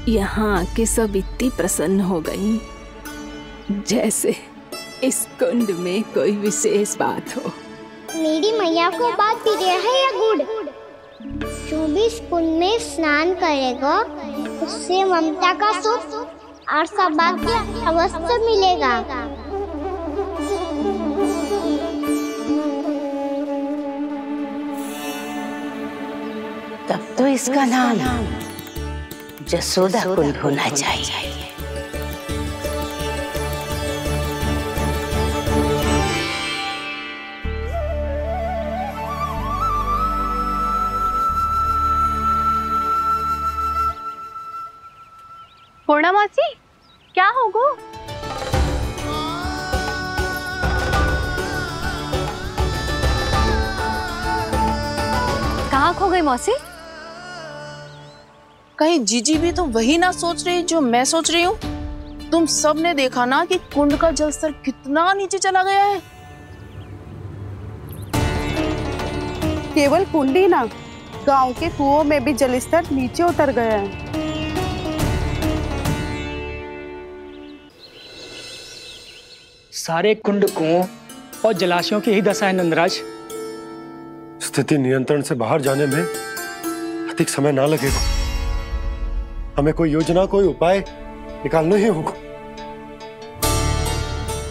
यहाँ के सब इतनी प्रसन्न हो गई जैसे इस कुंड में कोई विशेष बात हो। मेरी मैया को बात प्रिय है या गुड़? जो भी इस कुंड में स्नान करेगा उससे ममता का सुख और सौभाग्य अवश्य मिलेगा। तब तो इसका नाम जसोदा कुंड होना चाहिए। पूर्णा मासी, क्या होगो? कहाँ खो गई मौसी? कहीं जीजी भी तो वही ना सोच रही जो मैं सोच रही हूँ? तुम सब ने देखा ना कि कुंड का जलस्तर कितना नीचे चला गया है। केवल कुंड ही ना, गांव के कुओं में भी जलस्तर नीचे उतर गया है। सारे कुंड कुओं और जलाशयों की ही दशा है नंदराज। स्थिति नियंत्रण से बाहर जाने में अधिक समय ना लगेगा। हमें कोई योजना, कोई उपाय निकालना ही होगा।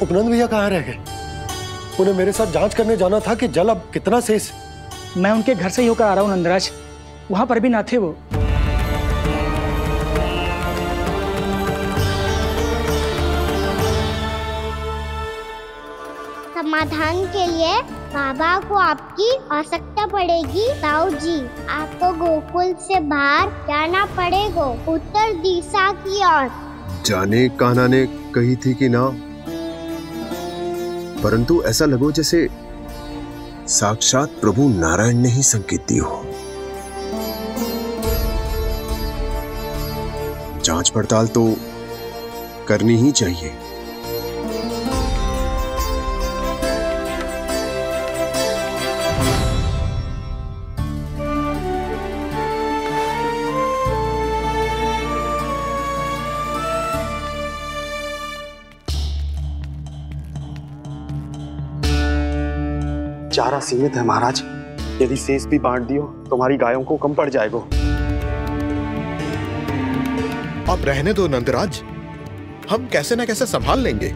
उपनंद भैया कहाँ रह गए? उन्हें मेरे साथ जांच करने जाना था कि जल अब कितना शेष। मैं उनके घर से ही होकर आ रहा हूँ नंदराज, वहां पर भी ना थे वो। समाधान के लिए बाबा को आपकी आवश्यकता पड़ेगी। ताऊ जी, आपको गोकुल से बाहर जाना पड़ेगा, उत्तर दिशा की ओर। जाने कान्हा ने कही थी कि ना, परंतु ऐसा लगो जैसे साक्षात प्रभु नारायण ने ही संकेत दी हो। जांच पड़ताल तो करनी ही चाहिए। चारा सीमित है महाराज। यदि शेष भी बांट दियो तो हमारी गायों को कम पड़ जाएगा। आप रहने दो नंदराज, हम कैसे न कैसे संभाल लेंगे।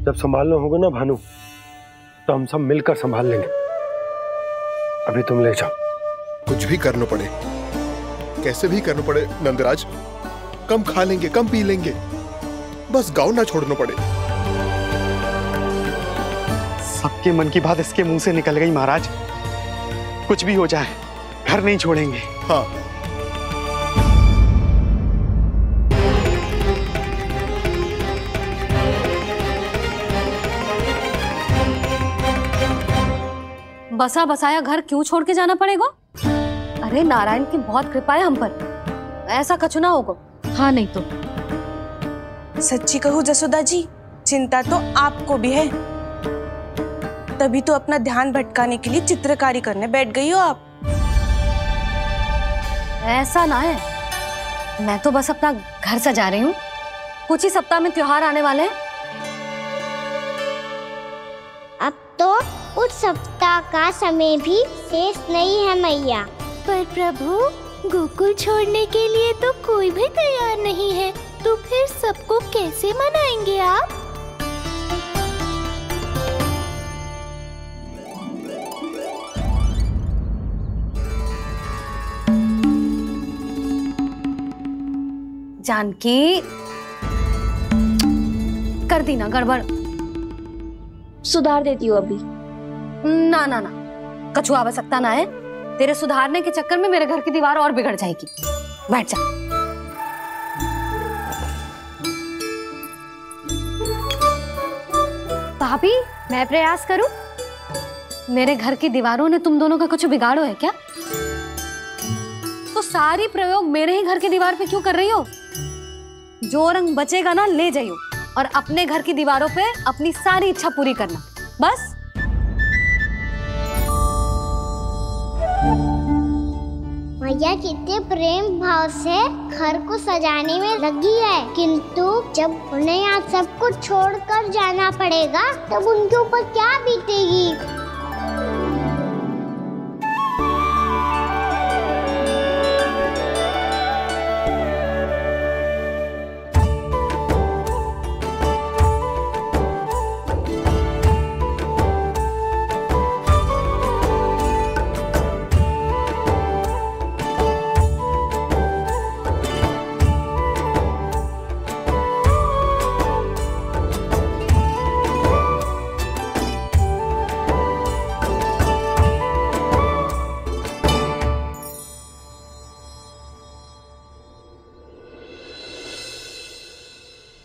जब संभालना होगा ना भानु, तो हम सब मिलकर संभाल लेंगे। अभी तुम ले जाओ। कुछ भी करना पड़े, कैसे भी करना पड़े नंदराज, कम खा लेंगे, कम पी लेंगे, बस गांव ना छोड़ना पड़े। सबके मन की बात इसके मुंह से निकल गई महाराज। कुछ भी हो जाए घर नहीं छोड़ेंगे। हाँ। बसा बसाया घर क्यों छोड़ के जाना पड़ेगा? अरे नारायण की बहुत कृपा है हम पर, ऐसा कछु ना होगा। हाँ नहीं तो। सच्ची कहूँ जसोदा जी, चिंता तो आपको भी है, तभी तो अपना ध्यान भटकाने के लिए चित्रकारी करने बैठ गई हो आप। ऐसा ना है, मैं तो बस अपना घर सजा रही हूँ। कुछ ही सप्ताह में त्योहार आने वाले हैं। अब तो उस सप्ताह का समय भी शेष नहीं है मैया। पर प्रभु, गोकुल छोड़ने के लिए तो कोई भी तैयार नहीं है, तो फिर सबको कैसे मनाएंगे आप? जानकी, कर दी ना गड़बड़। सुधार देती हूँ अभी। ना ना ना, कछु आवश्यकता ना है। तेरे सुधारने के चक्कर में मेरे घर की दीवार और बिगड़ जाएगी। बैठ जा। भाभी, मैं प्रयास करूं? मेरे घर की दीवारों ने तुम दोनों का कुछ बिगाड़ो है क्या? तो सारी प्रयोग मेरे ही घर की दीवार पे क्यों कर रही हो? जो रंग बचेगा ना ले जाइयो, और अपने घर की दीवारों पे अपनी सारी इच्छा पूरी करना, बस। मैया कितने प्रेम भाव से घर को सजाने में लगी है, किंतु जब उन्हें यहाँ सब कुछ छोड़कर जाना पड़ेगा तब उनके ऊपर क्या बीतेगी?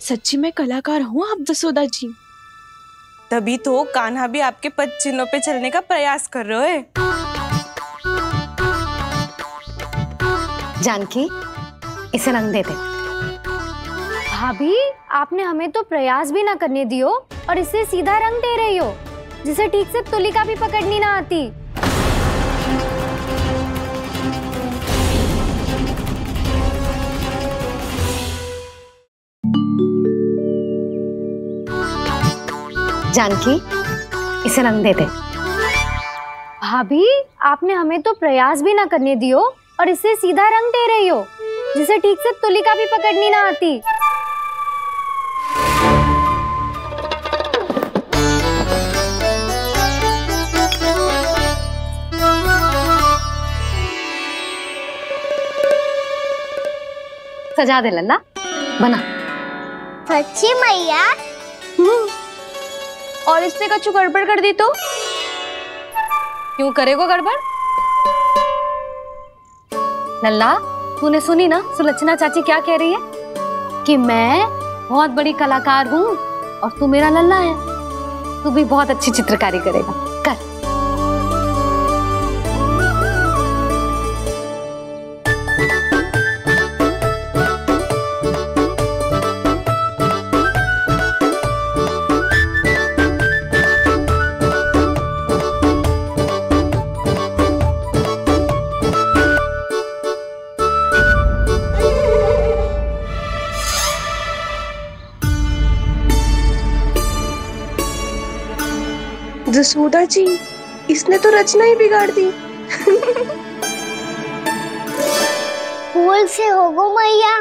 सच्ची में कलाकार हूँ आप जसोदा जी। तभी तो कान्हा भी आपके पद चिन्हों पे चलने का प्रयास कर रहे हैं। जानकी, इसे रंग दे दे। भाभी, आपने हमें तो प्रयास भी ना करने दियो और इसे सीधा रंग दे रही हो, जिसे ठीक से तुलिका भी पकड़नी ना आती। जानकी, इसे रंग दे दे। भाभी, आपने हमें तो प्रयास भी ना करने दियो और इसे सीधा रंग दे रही हो, जिसे ठीक से तुलिका भी पकड़नी ना आती। सजा दे लल्ला, बना। सच्ची मैया? और इसने कछु गड़बड़ कर दी तो? क्यों करेगो गड़बड़? लल्ला, तूने सुनी ना सुलक्षणा चाची क्या कह रही है? कि मैं बहुत बड़ी कलाकार हूँ और तू मेरा लल्ला है। तू भी बहुत अच्छी चित्रकारी करेगा, कर। जसोदा जी, इसने तो रचना ही बिगाड़ दी। फूल से होगो मैया।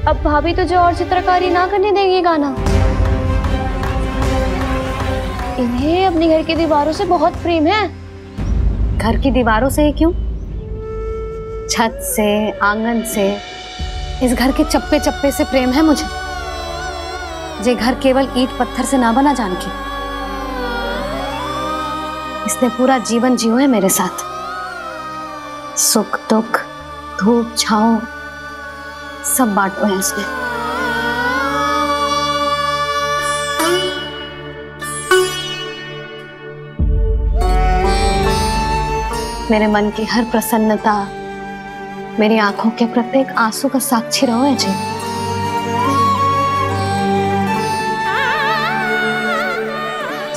अब भाभी तुझे और चित्रकारी ना करने देंगी गाना। इन्हें अपने घर की दीवारों से बहुत प्रेम है। घर की दीवारों से ही क्यों, छत से, आंगन से, इस घर के चप्पे चप्पे से प्रेम है मुझे। ये घर केवल ईंट पत्थर से ना बना जानकी, इसने पूरा जीवन जियो है मेरे साथ। सुख दुख, धूप छांव सब बांटो है इसने। मेरे मन की हर प्रसन्नता, मेरी आंखों के प्रत्येक आंसू का साक्षी रहो है जी।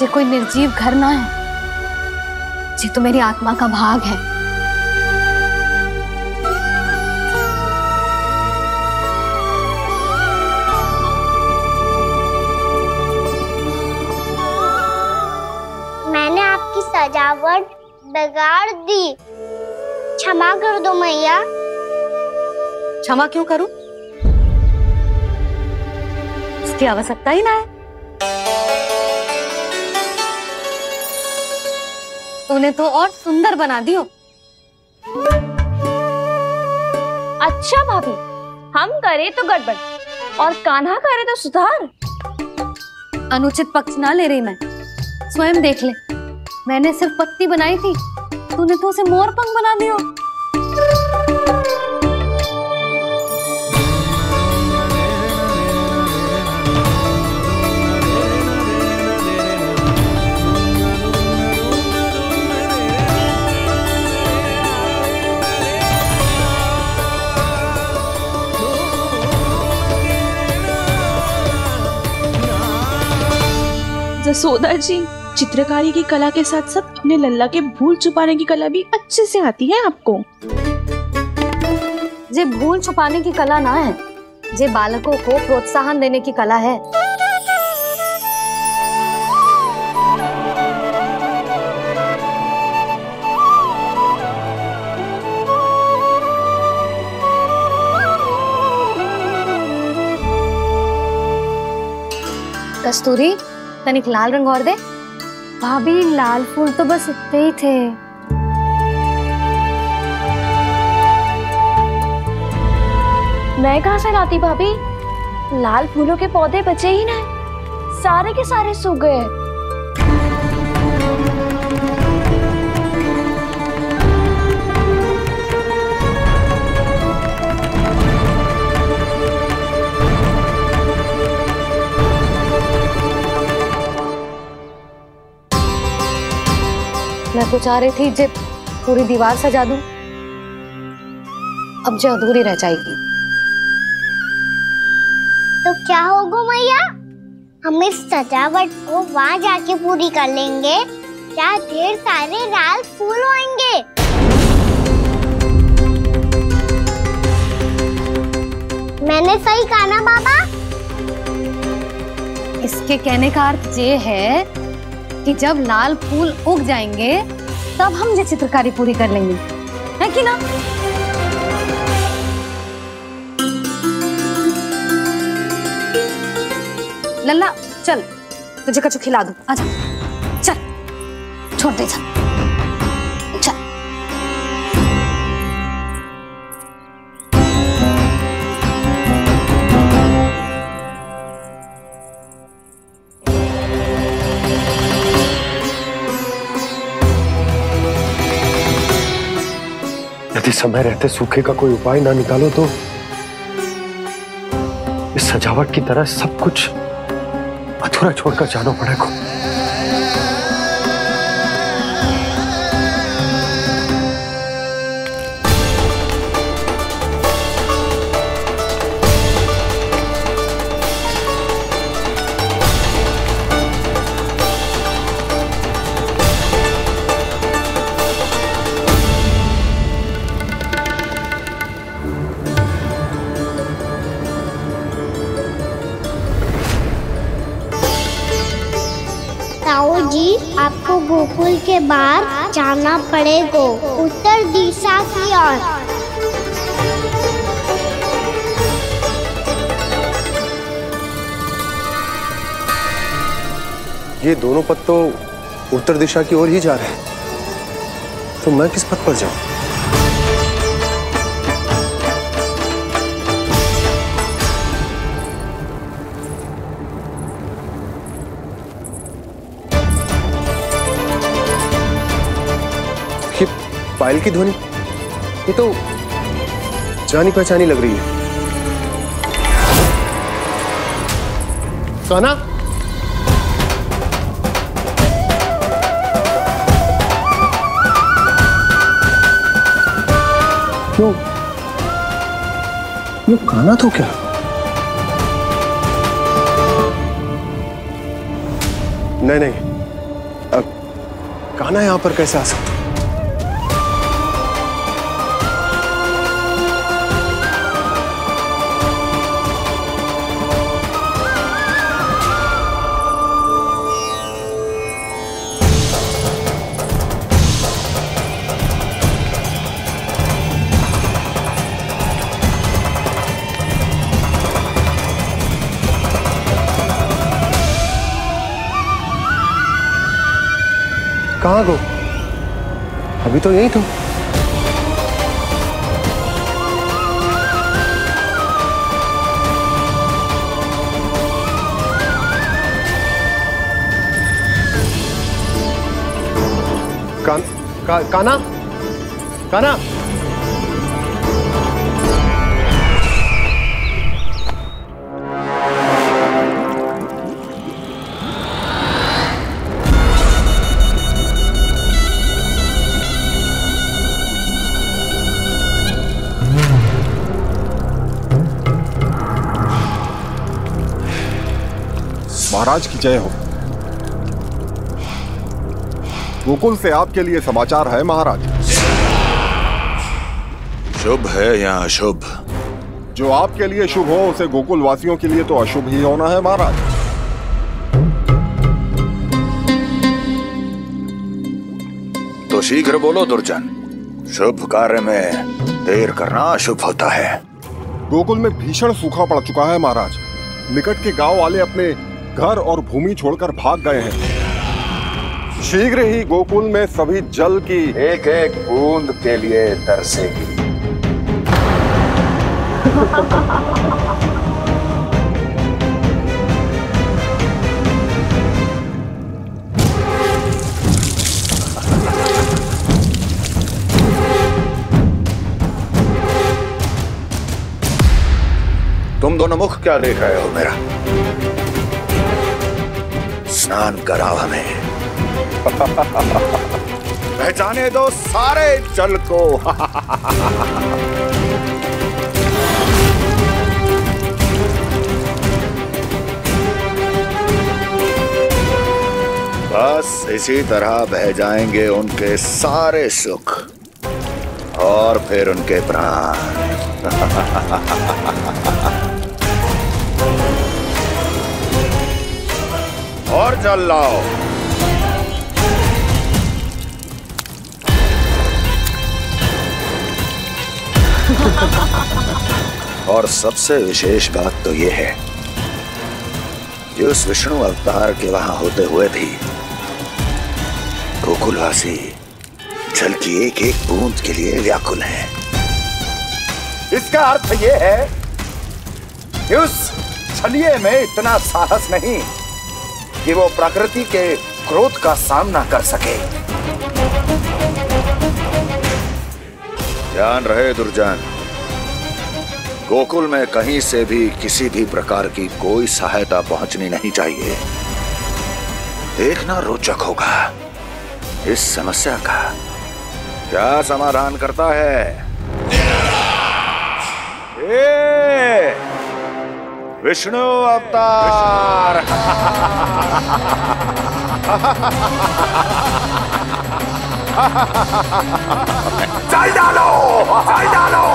ये कोई निर्जीव घर ना है, ये तो मेरी आत्मा का भाग है। मैंने आपकी सजावट बिगाड़ दी, क्षमा कर दो मैया। क्षमा क्यों करूं? इसकी आवश्यकता ही ना है। तूने तो और सुंदर बना दियो। अच्छा भाभी, हम करे तो गड़बड़ और कान्हा करे तो सुधार। अनुचित पक्ष ना ले रही मैं, स्वयं देख ले। मैंने सिर्फ पत्ती बनाई थी, तूने तो उसे मोर पंख बना दियो। जसोदा जी, चित्रकारी की कला के साथ साथ अपने लल्ला के भूल छुपाने की कला भी अच्छे से आती है आपको। ये भूल छुपाने की कला ना है, ये बालकों को प्रोत्साहन देने की कला है। कस्तूरी, तनिक लाल रंग और दे। भाभी, लाल फूल तो बस इतने ही थे। मैं कहाँ से लाती भाभी? लाल फूलों के पौधे बचे ही ना, सारे के सारे सूख गए। मैं तो चाह रही थी जे पूरी दीवार सजा दूं, अब जो अधूरी रह जाएगी। तो क्या होगा मैया? हम इस सजावट को वहाँ जाके पूरी कर लेंगे, जहाँ ढेर सारे लाल फूल होंगे। मैंने सही कहा ना बाबा? इसके कहने का अर्थ ये है कि जब लाल फूल उग जाएंगे तब हम ये चित्रकारी पूरी कर लेंगे, है कि ना? लल्ला चल, तुझे कछु खिला दूं, आजा। चल, छोड़ दे, चल चल। यदि समय रहते सूखे का कोई उपाय ना निकालो तो इस सजावट की तरह सब कुछ अधूरा छोड़कर जाना पड़ेगा। आपको गोकुल के बाहर जाना पड़ेगा, उत्तर दिशा की ओर। ये दोनों पथ तो उत्तर दिशा की ओर ही जा रहे हैं, तो मैं किस पथ पर जाऊं? ये पायल की ध्वनि, ये तो जानी पहचानी लग रही है। कान्हा, क्यों? ये कान्हा तो क्या? नहीं नहीं, अब कान्हा यहां पर कैसे आ सकता? कहाँ गो? अभी तो यही तो। कान्हा, कान्हा, महाराज की जय हो। गोकुल से आपके लिए समाचार है महाराज। शुभ है या अशुभ? जो आपके लिए शुभ हो उसे गोकुल वासियों के लिए तो अशुभ ही होना है महाराज। तो शीघ्र बोलो दुर्जन, शुभ कार्य में देर करना अशुभ होता है। गोकुल में भीषण सूखा पड़ चुका है महाराज। निकट के गांव वाले अपने घर और भूमि छोड़कर भाग गए हैं। शीघ्र ही गोकुल में सभी जल की एक एक बूंद के लिए तरसेगी। तुम दोनों मुख क्या देख रहे हो मेरा? स्नान कराओ हमें। पहचाने दो सारे जल को। बस इसी तरह बह जाएंगे उनके सारे सुख और फिर उनके प्राण। और जल लाओ। और सबसे विशेष बात तो यह है कि उस विष्णु अवतार के वहां होते हुए भी गोकुलवासी जल की एक एक बूंद के लिए व्याकुल हैं। इसका अर्थ यह है कि उस छलिए में इतना साहस नहीं कि वो प्रकृति के क्रोध का सामना कर सके। ध्यान रहे दुर्जन, गोकुल में कहीं से भी किसी भी प्रकार की कोई सहायता पहुंचनी नहीं चाहिए। देखना रोचक होगा इस समस्या का क्या समाधान करता है। विष्णु अवतार। चल डालो, चल डालो।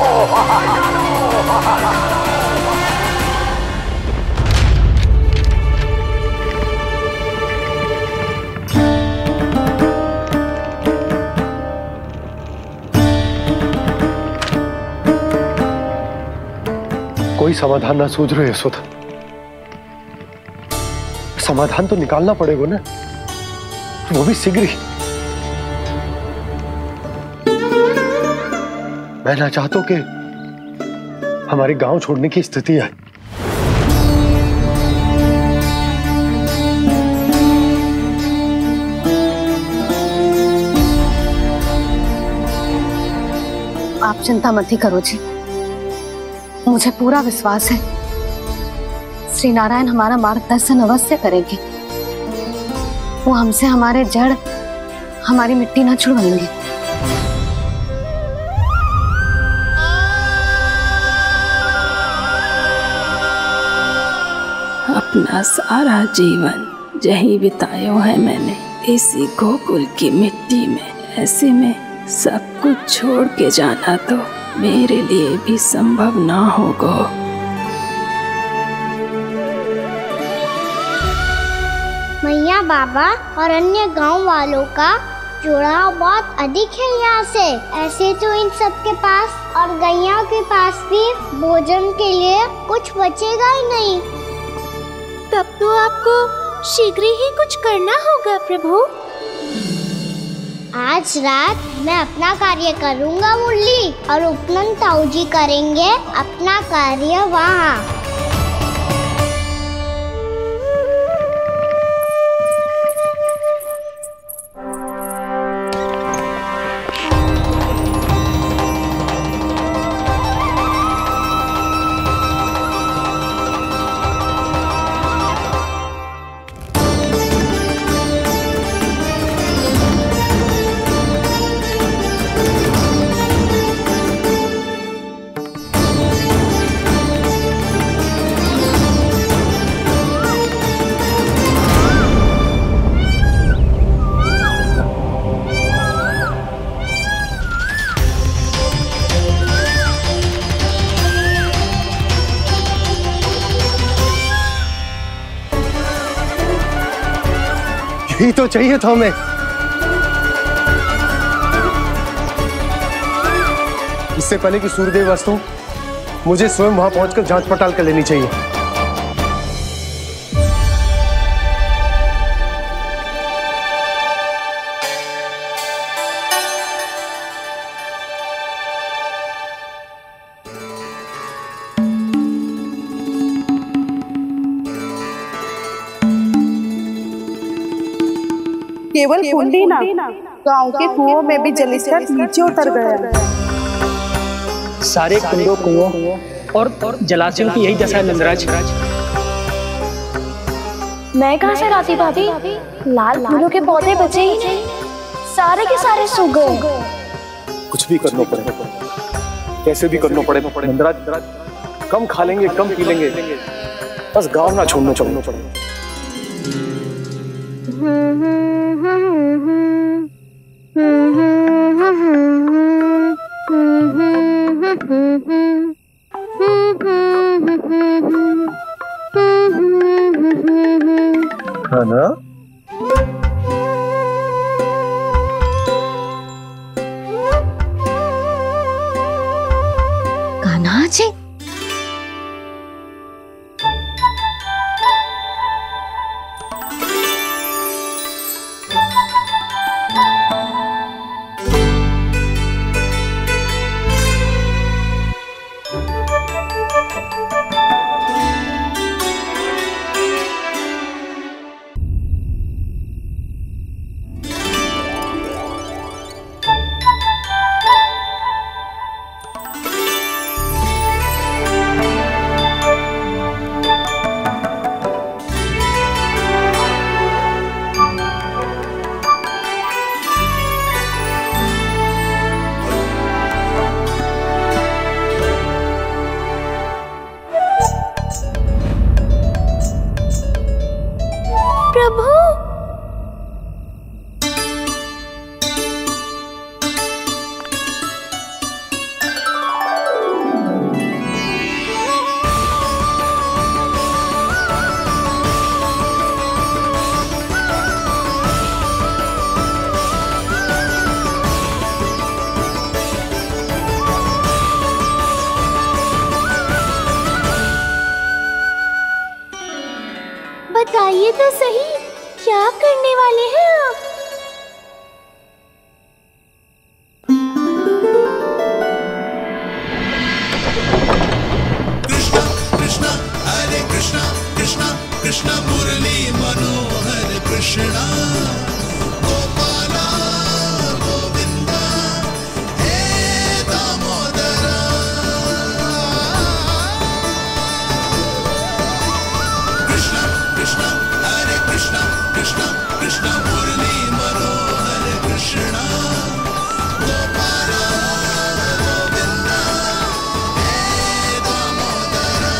कोई समाधान ना सूझ रहा है यशोदा। समाधान तो निकालना पड़ेगा ना, वो भी शीघ्र ही। मैं ना चाहता हूं कि हमारे गांव छोड़ने की स्थिति आए। आप चिंता मत ही करो जी, मुझे पूरा विश्वास है श्री नारायण हमारा मार्गदर्शन अवश्य करेंगे। वो हमसे हमारे जड़, हमारी मिट्टी न छुड़वाएंगे। अपना सारा जीवन यही बिताया है मैंने, इसी गोकुल की मिट्टी में। ऐसे में सब कुछ छोड़ के जाना तो मेरे लिए भी संभव ना होगा। मैया बाबा और अन्य गांव वालों का जुड़ाव बहुत अधिक है यहाँ से। ऐसे तो इन सब के पास और गैया के पास भी भोजन के लिए कुछ बचेगा ही नहीं। तब तो आपको शीघ्र ही कुछ करना होगा प्रभु। आज रात मैं अपना कार्य करूँगा मुरली, और उपनंद ताऊ जी करेंगे अपना कार्य वहाँ। यही तो चाहिए था हमें। इससे पहले कि सूर्यदेव वस्तु, मुझे स्वयं वहां पहुंचकर जांच पड़ताल कर लेनी चाहिए। केवल कुंडी ना, गांव के कुओं में भी जलस्तर नीचे उतर गया है। सारे कुंडों, कुओं और जलाशयों की यही दशा है नंदराज। मैं कहाँ से लाती भाभी? लाल फूलों के पौधे बचे ही नहीं, सारे के सारे सूख गए। कुछ भी करना पड़ेगा, कैसे भी करना पड़ेगा नंदराज। कम खा लेंगे, कम पी लेंगे, बस गांव ना छोड़ना चाहिए। है ना? कान्हा जी, प्रभु, बताइए तो सही, क्या करने वाले हैं आप? कृष्णा हरे कृष्णा कृष्णा कृष्णा मुरली मनोहर कृष्णा गोपाला गोविंदा हे दामोदरा कृष्णा कृष्णा हरे कृष्णा कृष्णा कृष्णा मुरली मनोहर कृष्णा गोपाला गोविंदा हे दामोदरा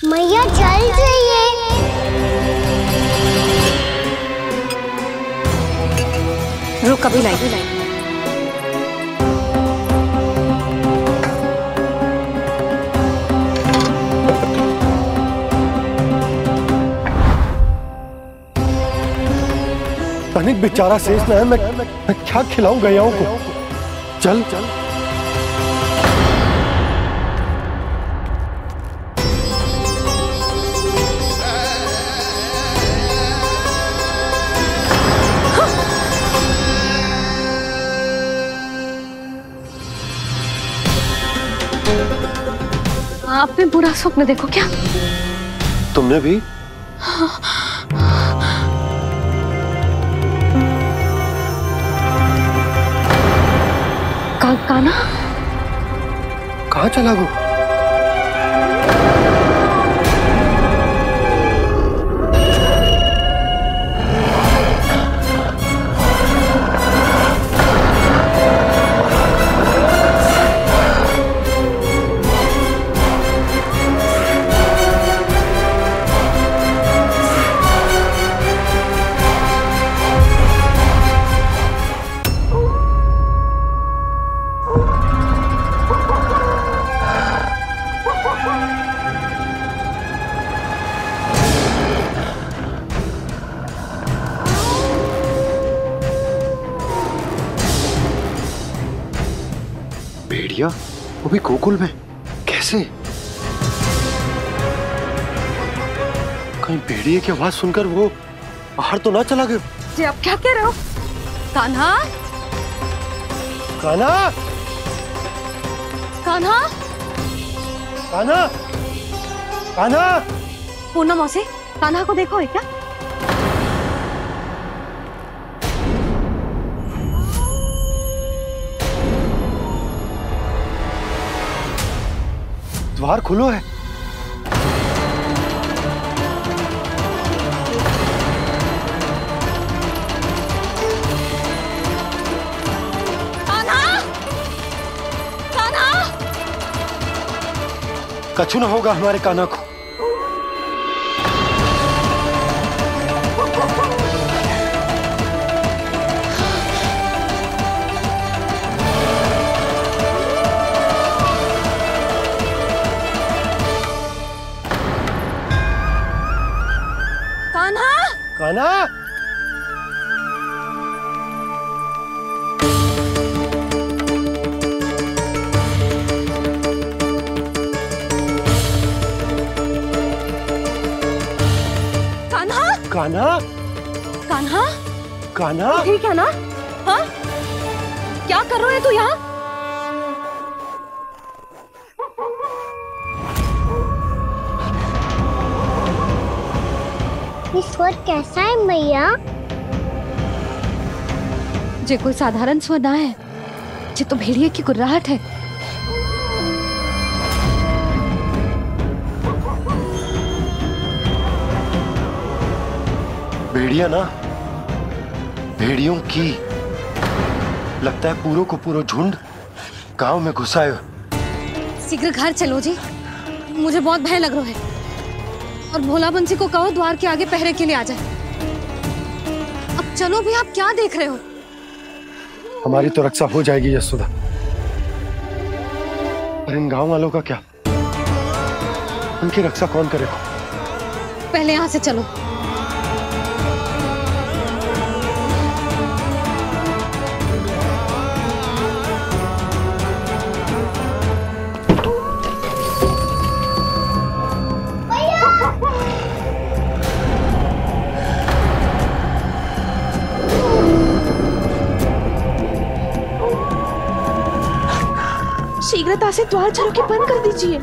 मैया चल जाइए। रुक अभी लाई। तनिक बेचारा शेष न है, मैं क्या खिलाऊं गयाओं को। चल चल आपने बुरा स्वप्न देखो क्या? तुमने भी? कान्हा कहाँ चला गो? भेड़िया वो भी गोकुल में कैसे? कहीं भेड़िए की आवाज सुनकर वो बाहर तो ना चला गया? जी आप क्या कह रहे हो? कान्हा कान्हा कान्हा कान्हा कान्हा पूनम मौसी, कान्हा को देखो है क्या? द्वार खुलो है। कछु न होगा हमारे कान्हा को। कान्हा, कान्हा, कान्हा, कान्हा, कान्हा, ठीक है ना? हाँ, क्या कर रहे हो तू यहाँ? ये स्वर कैसा है मैया? जे कोई साधारण स्वर ना है, जे तो भेड़िए की गुर्राहट है। भेड़िया ना, भेड़ियों की। लगता है पूरों को पूरा झुंड गांव में घुसाए। शीघ्र घर चलो जी, मुझे बहुत भय लग रहा है। और भोला बंसी को कहो द्वार के आगे पहरे के लिए आ जाए। अब चलो भी, आप क्या देख रहे हो? हमारी तो रक्षा हो जाएगी यशोदा, पर इन गांव वालों का क्या? उनकी रक्षा कौन करेगा? पहले यहाँ से चलो। शीघ्रता से द्वार झरोखे बंद कर दीजिए।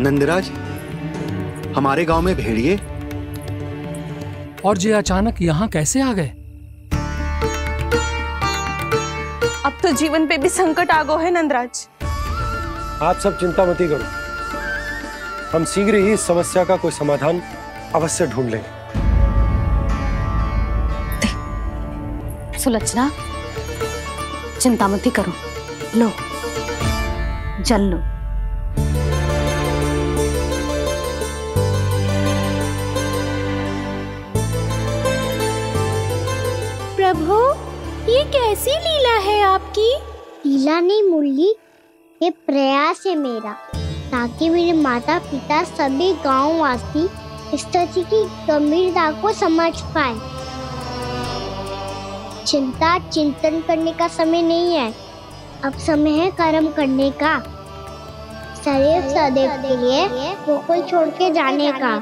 नंदराज, हमारे गांव में भेड़िए और ये अचानक यहाँ कैसे आ गए? अब तो जीवन पे भी संकट आ गो है नंदराज। आप सब चिंता मत करो, हम शीघ्र ही इस समस्या का कोई समाधान अवश्य ढूंढ लेंगे। सुलक्षणा, चिंता मत करो, लो जल लो। प्रभु, ये कैसी लीला है आपकी? लीला नहीं मुरली, ये प्रयास है मेरा, ताकि मेरे माता पिता सभी गांव वासी स्थिति की गंभीरता को समझ पाए। चिंता चिंतन करने का समय नहीं है, अब समय है कर्म करने का, सदैव सदैव के लिए गोकुल छोड़ के जाने का।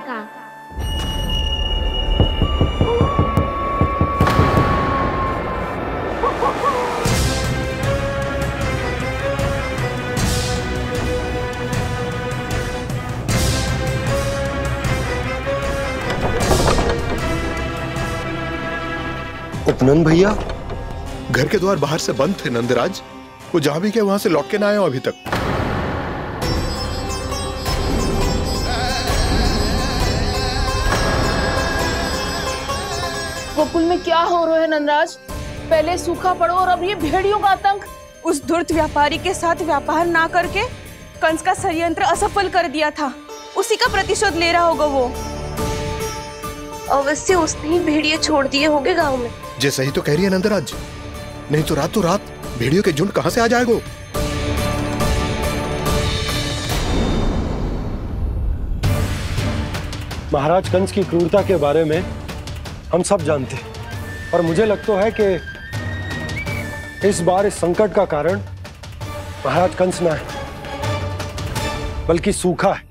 उपनंद भैया, घर के द्वार बाहर से बंद थे नंदराज, वो जहां भी गए वहां से लौट के ना आए हो अभी तक। गोकुल में क्या हो रहा है नंदराज? पहले सूखा पड़ो और अब ये भेड़ियों का आतंक। उस धूर्त व्यापारी के साथ व्यापार ना करके कंस का षड्यंत्र असफल कर दिया था, उसी का प्रतिशोध ले रहा होगा वो। अवश्य उसने ही भेड़िए छोड़ दिए होंगे गांव में। जे सही तो कह रही है नंदराज, नहीं तो रात भेड़ियों के झुंड कहां से आ जाएगा? महाराज कंस की क्रूरता के बारे में हम सब जानते हैं, और मुझे लगता है कि इस बार इस संकट का कारण महाराज कंस ना है, बल्कि सूखा है।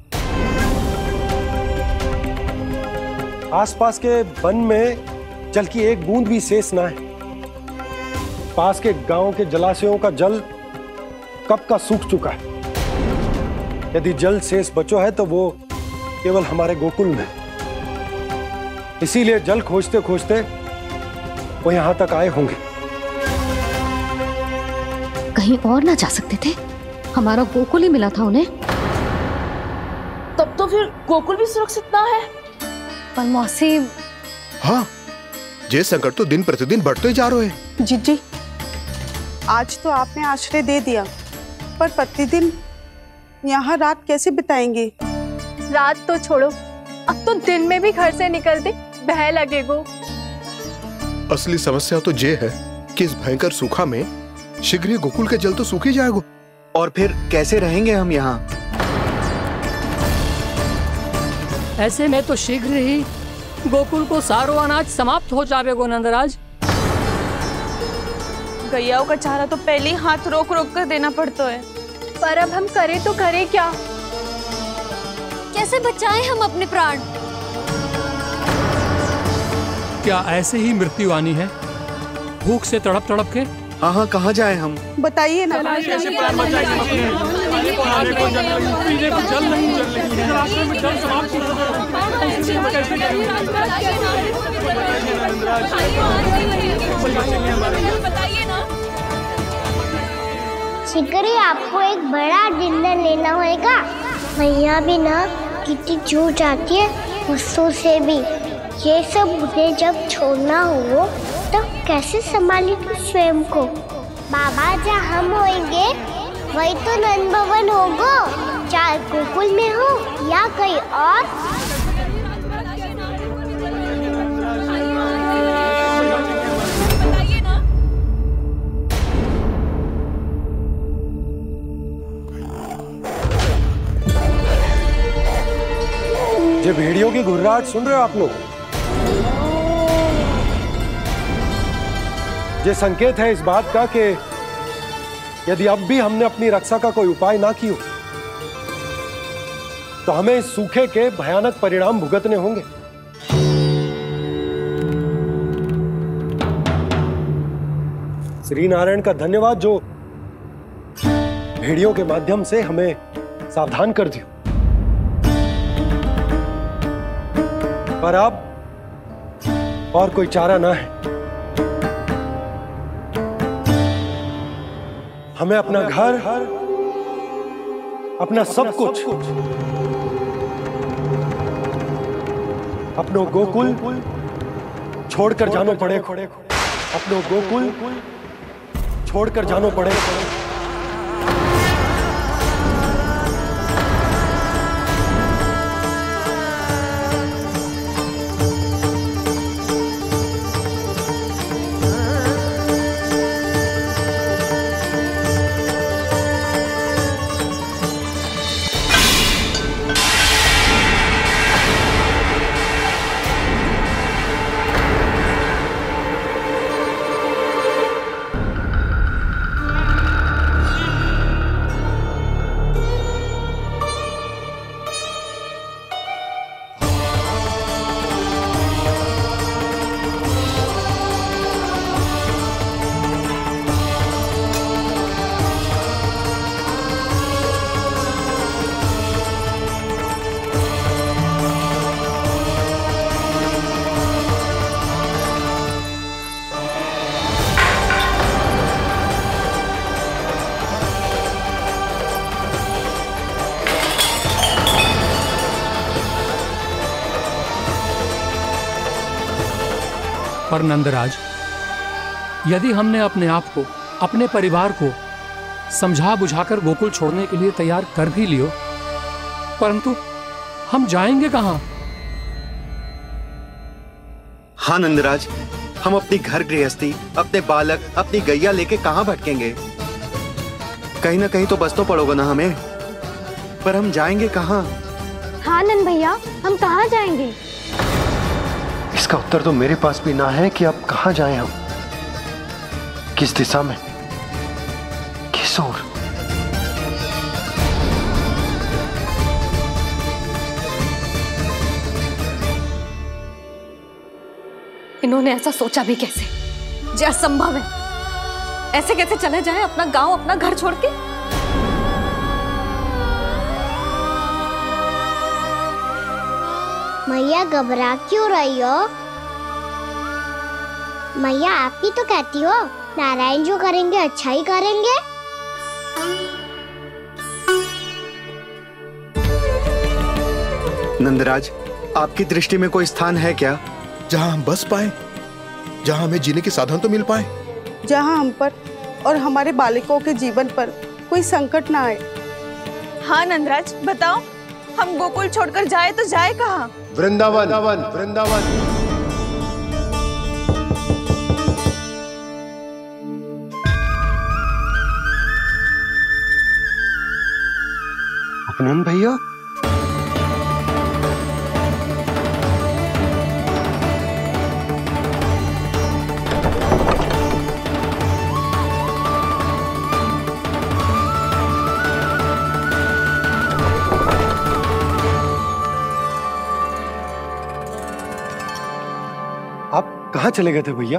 आसपास के वन में जल की एक बूंद भी शेष ना है। पास के गांव के जलाशयों का जल कब का सूख चुका है। यदि जल शेष बचो है तो वो केवल हमारे गोकुल में। इसीलिए जल खोजते खोजते वो यहां तक आए होंगे। कहीं और ना जा सकते थे? हमारा गोकुल ही मिला था उन्हें। तब तो फिर गोकुल भी सुरक्षित ना है। पर मौसी, हाँ, ये संकट तो दिन प्रतिदिन बढ़ते ही जा रहे हैं। जीजी, आज तो आपने आश्रय दे दिया, पर प्रतिदिन यहाँ रात कैसे बिताएंगे? रात तो छोड़ो, अब तो दिन में भी घर से निकलते भय लगेगो। असली समस्या तो ये है कि इस भयंकर सूखा में शीघ्र ही गोकुल के जल तो सूख ही जाएगा। और फिर कैसे रहेंगे हम यहाँ? ऐसे में तो शीघ्र ही गोकुल को सारो अनाज समाप्त हो जाएगा नंदराज। गैयाओं का चारा तो पहले ही हाथ रोक रोक कर देना पड़ता है। पर अब हम करें तो करें क्या? कैसे बचाएं हम अपने प्राण? क्या ऐसे ही मृत्यु आनी है, भूख से तड़प तड़प के? हाँ, कहाँ जाए हम? बताइए ना। शीघ्र ही आपको एक बड़ा डिनर लेना होगा। मैया भी ना कितनी जूझ जाती है गुस्सों से भी। ये सब मुझे जब छोड़ना हो तो कैसे संभालेगी स्वयं को? बाबा जहाँ हम होंगे वही तो नंद भवन होगा, चाहे गोकुल में हो या कहीं और। ये भेड़ियों की घुर्राहट सुन रहे हो आप लोग? ये संकेत है इस बात का कि यदि अब भी हमने अपनी रक्षा का कोई उपाय ना किया तो हमें इस सूखे के भयानक परिणाम भुगतने होंगे। श्री नारायण का धन्यवाद जो भेड़ियों के माध्यम से हमें सावधान कर दिया। पर अब और कोई चारा ना है। हमें अपना घर, अपना सब कुछ, अपनो गोकुल छोड़कर जानो पड़ेगा। अपनो गोकुल छोड़कर जानो पड़ेगा। पर नंदराज, यदि हमने अपने आप को, अपने परिवार को समझा बुझाकर गोकुल छोड़ने के लिए तैयार कर भी लियो, परंतु हम जाएंगे कहां? हाँ नंदराज, हम अपनी घर गृहस्थी, अपने बालक, अपनी गैया लेके कहां भटकेंगे? कहीं ना कहीं तो बस तो पड़ोगा ना हमें, पर हम जाएंगे कहां? हाँ नंद भैया, हम कहाँ जाएंगे? इसका उत्तर तो मेरे पास भी ना है कि अब कहां जाएं हम, किस दिशा में, किस ओर। इन्होंने ऐसा सोचा भी कैसे? जो असंभव है। ऐसे कैसे चले जाएं अपना गांव, अपना घर छोड़ के? मैया घबरा क्यों रही हो? मैया आप ही तो कहती हो नारायण जो करेंगे अच्छा ही करेंगे। नंदराज, आपकी दृष्टि में कोई स्थान है क्या जहां हम बस पाए, जहां हमें जीने के साधन तो मिल पाए, जहां हम पर और हमारे बालकों के जीवन पर कोई संकट ना आए? हाँ नंदराज, बताओ, हम गोकुल छोड़कर जाए तो जाए कहाँ? वृंदावन, वृंदावन। उपनंद भैया, कहाँ चले गए थे भैया?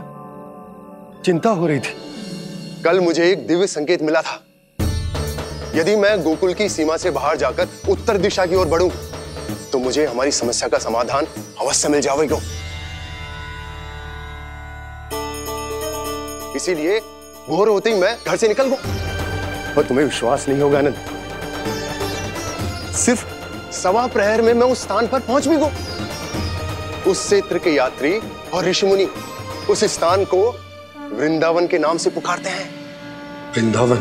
चिंता हो रही थी। कल मुझे एक दिव्य संकेत मिला था। यदि मैं गोकुल की सीमा से बाहर जाकर उत्तर दिशा की ओर बढ़ूं, तो मुझे हमारी समस्या का समाधान अवश्य मिल जाएगा। इसीलिए भोर होते ही मैं घर से निकल गया। और तुम्हें विश्वास नहीं होगा आनंद, सिर्फ सवा प्रहर में मैं उस स्थान पर पहुंच भी गया। उस क्षेत्र के यात्री और ऋषि मुनि उस स्थान को वृंदावन के नाम से पुकारते हैं। वृंदावन,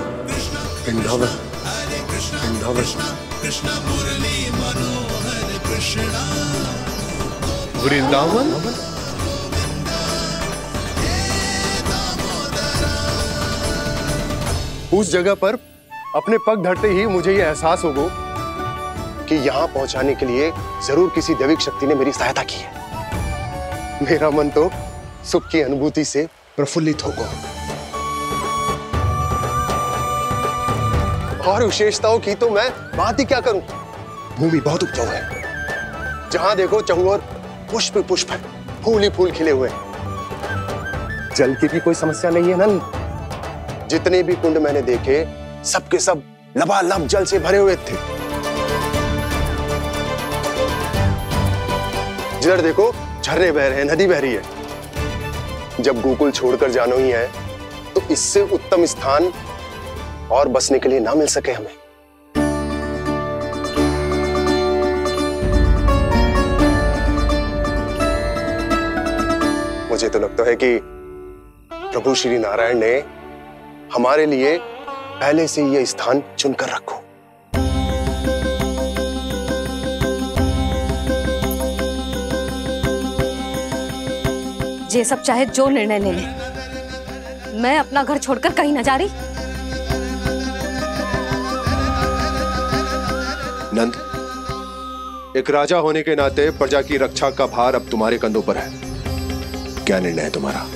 वृंदावन, वृंदावन। वृंदावन? उस जगह पर अपने पग धरते ही मुझे यह एहसास होगा कि यहां पहुंचाने के लिए जरूर किसी दैविक शक्ति ने मेरी सहायता की है। मेरा मन तो सुख की अनुभूति से प्रफुल्लित होगा। और विशेषताओं की तो मैं बात ही क्या करूं। भूमि बहुत उपजाऊ है, जहां देखो चहुओर पुष्प पुष्प है, फूल ही फूल खिले हुए हैं। जल की भी कोई समस्या नहीं है नंद। जितने भी कुंड मैंने देखे, सबके सब लबालब जल से भरे हुए थे। जिधर देखो झरने बह रहे हैं, नदी बह रही है। जब गोकुल छोड़कर जाना ही है, तो इससे उत्तम स्थान और बसने के लिए ना मिल सके हमें। मुझे तो लगता है कि प्रभु श्री नारायण ने हमारे लिए पहले से यह स्थान चुनकर रखो। ये सब चाहे जो निर्णय ले ले, मैं अपना घर छोड़कर कहीं न जा रही। नंद, एक राजा होने के नाते प्रजा की रक्षा का भार अब तुम्हारे कंधों पर है। क्या निर्णय है तुम्हारा?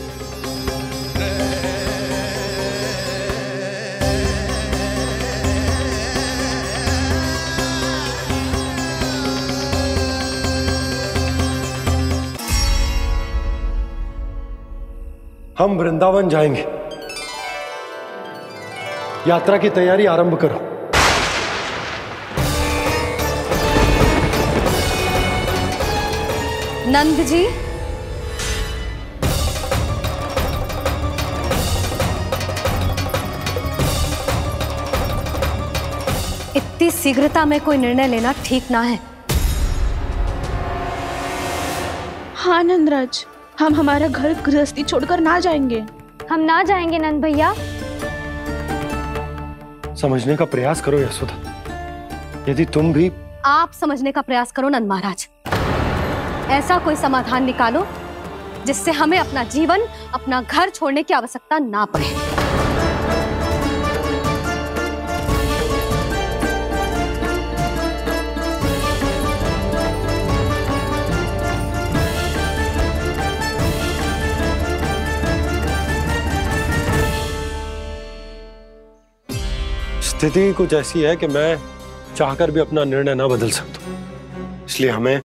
हम वृंदावन जाएंगे। यात्रा की तैयारी आरंभ करो। नंद जी, इतनी शीघ्रता में कोई निर्णय लेना ठीक ना है। हाँ नंदराज, हम हमारा घर गृहस्थी छोड़कर ना जाएंगे। हम ना जाएंगे नंद भैया। समझने का प्रयास करो यशोदा। यदि तुम भी आप समझने का प्रयास करो नंद महाराज। ऐसा कोई समाधान निकालो जिससे हमें अपना जीवन, अपना घर छोड़ने की आवश्यकता ना पड़े। स्थिति कुछ ऐसी है कि मैं चाहकर भी अपना निर्णय ना बदल सकता, इसलिए हमें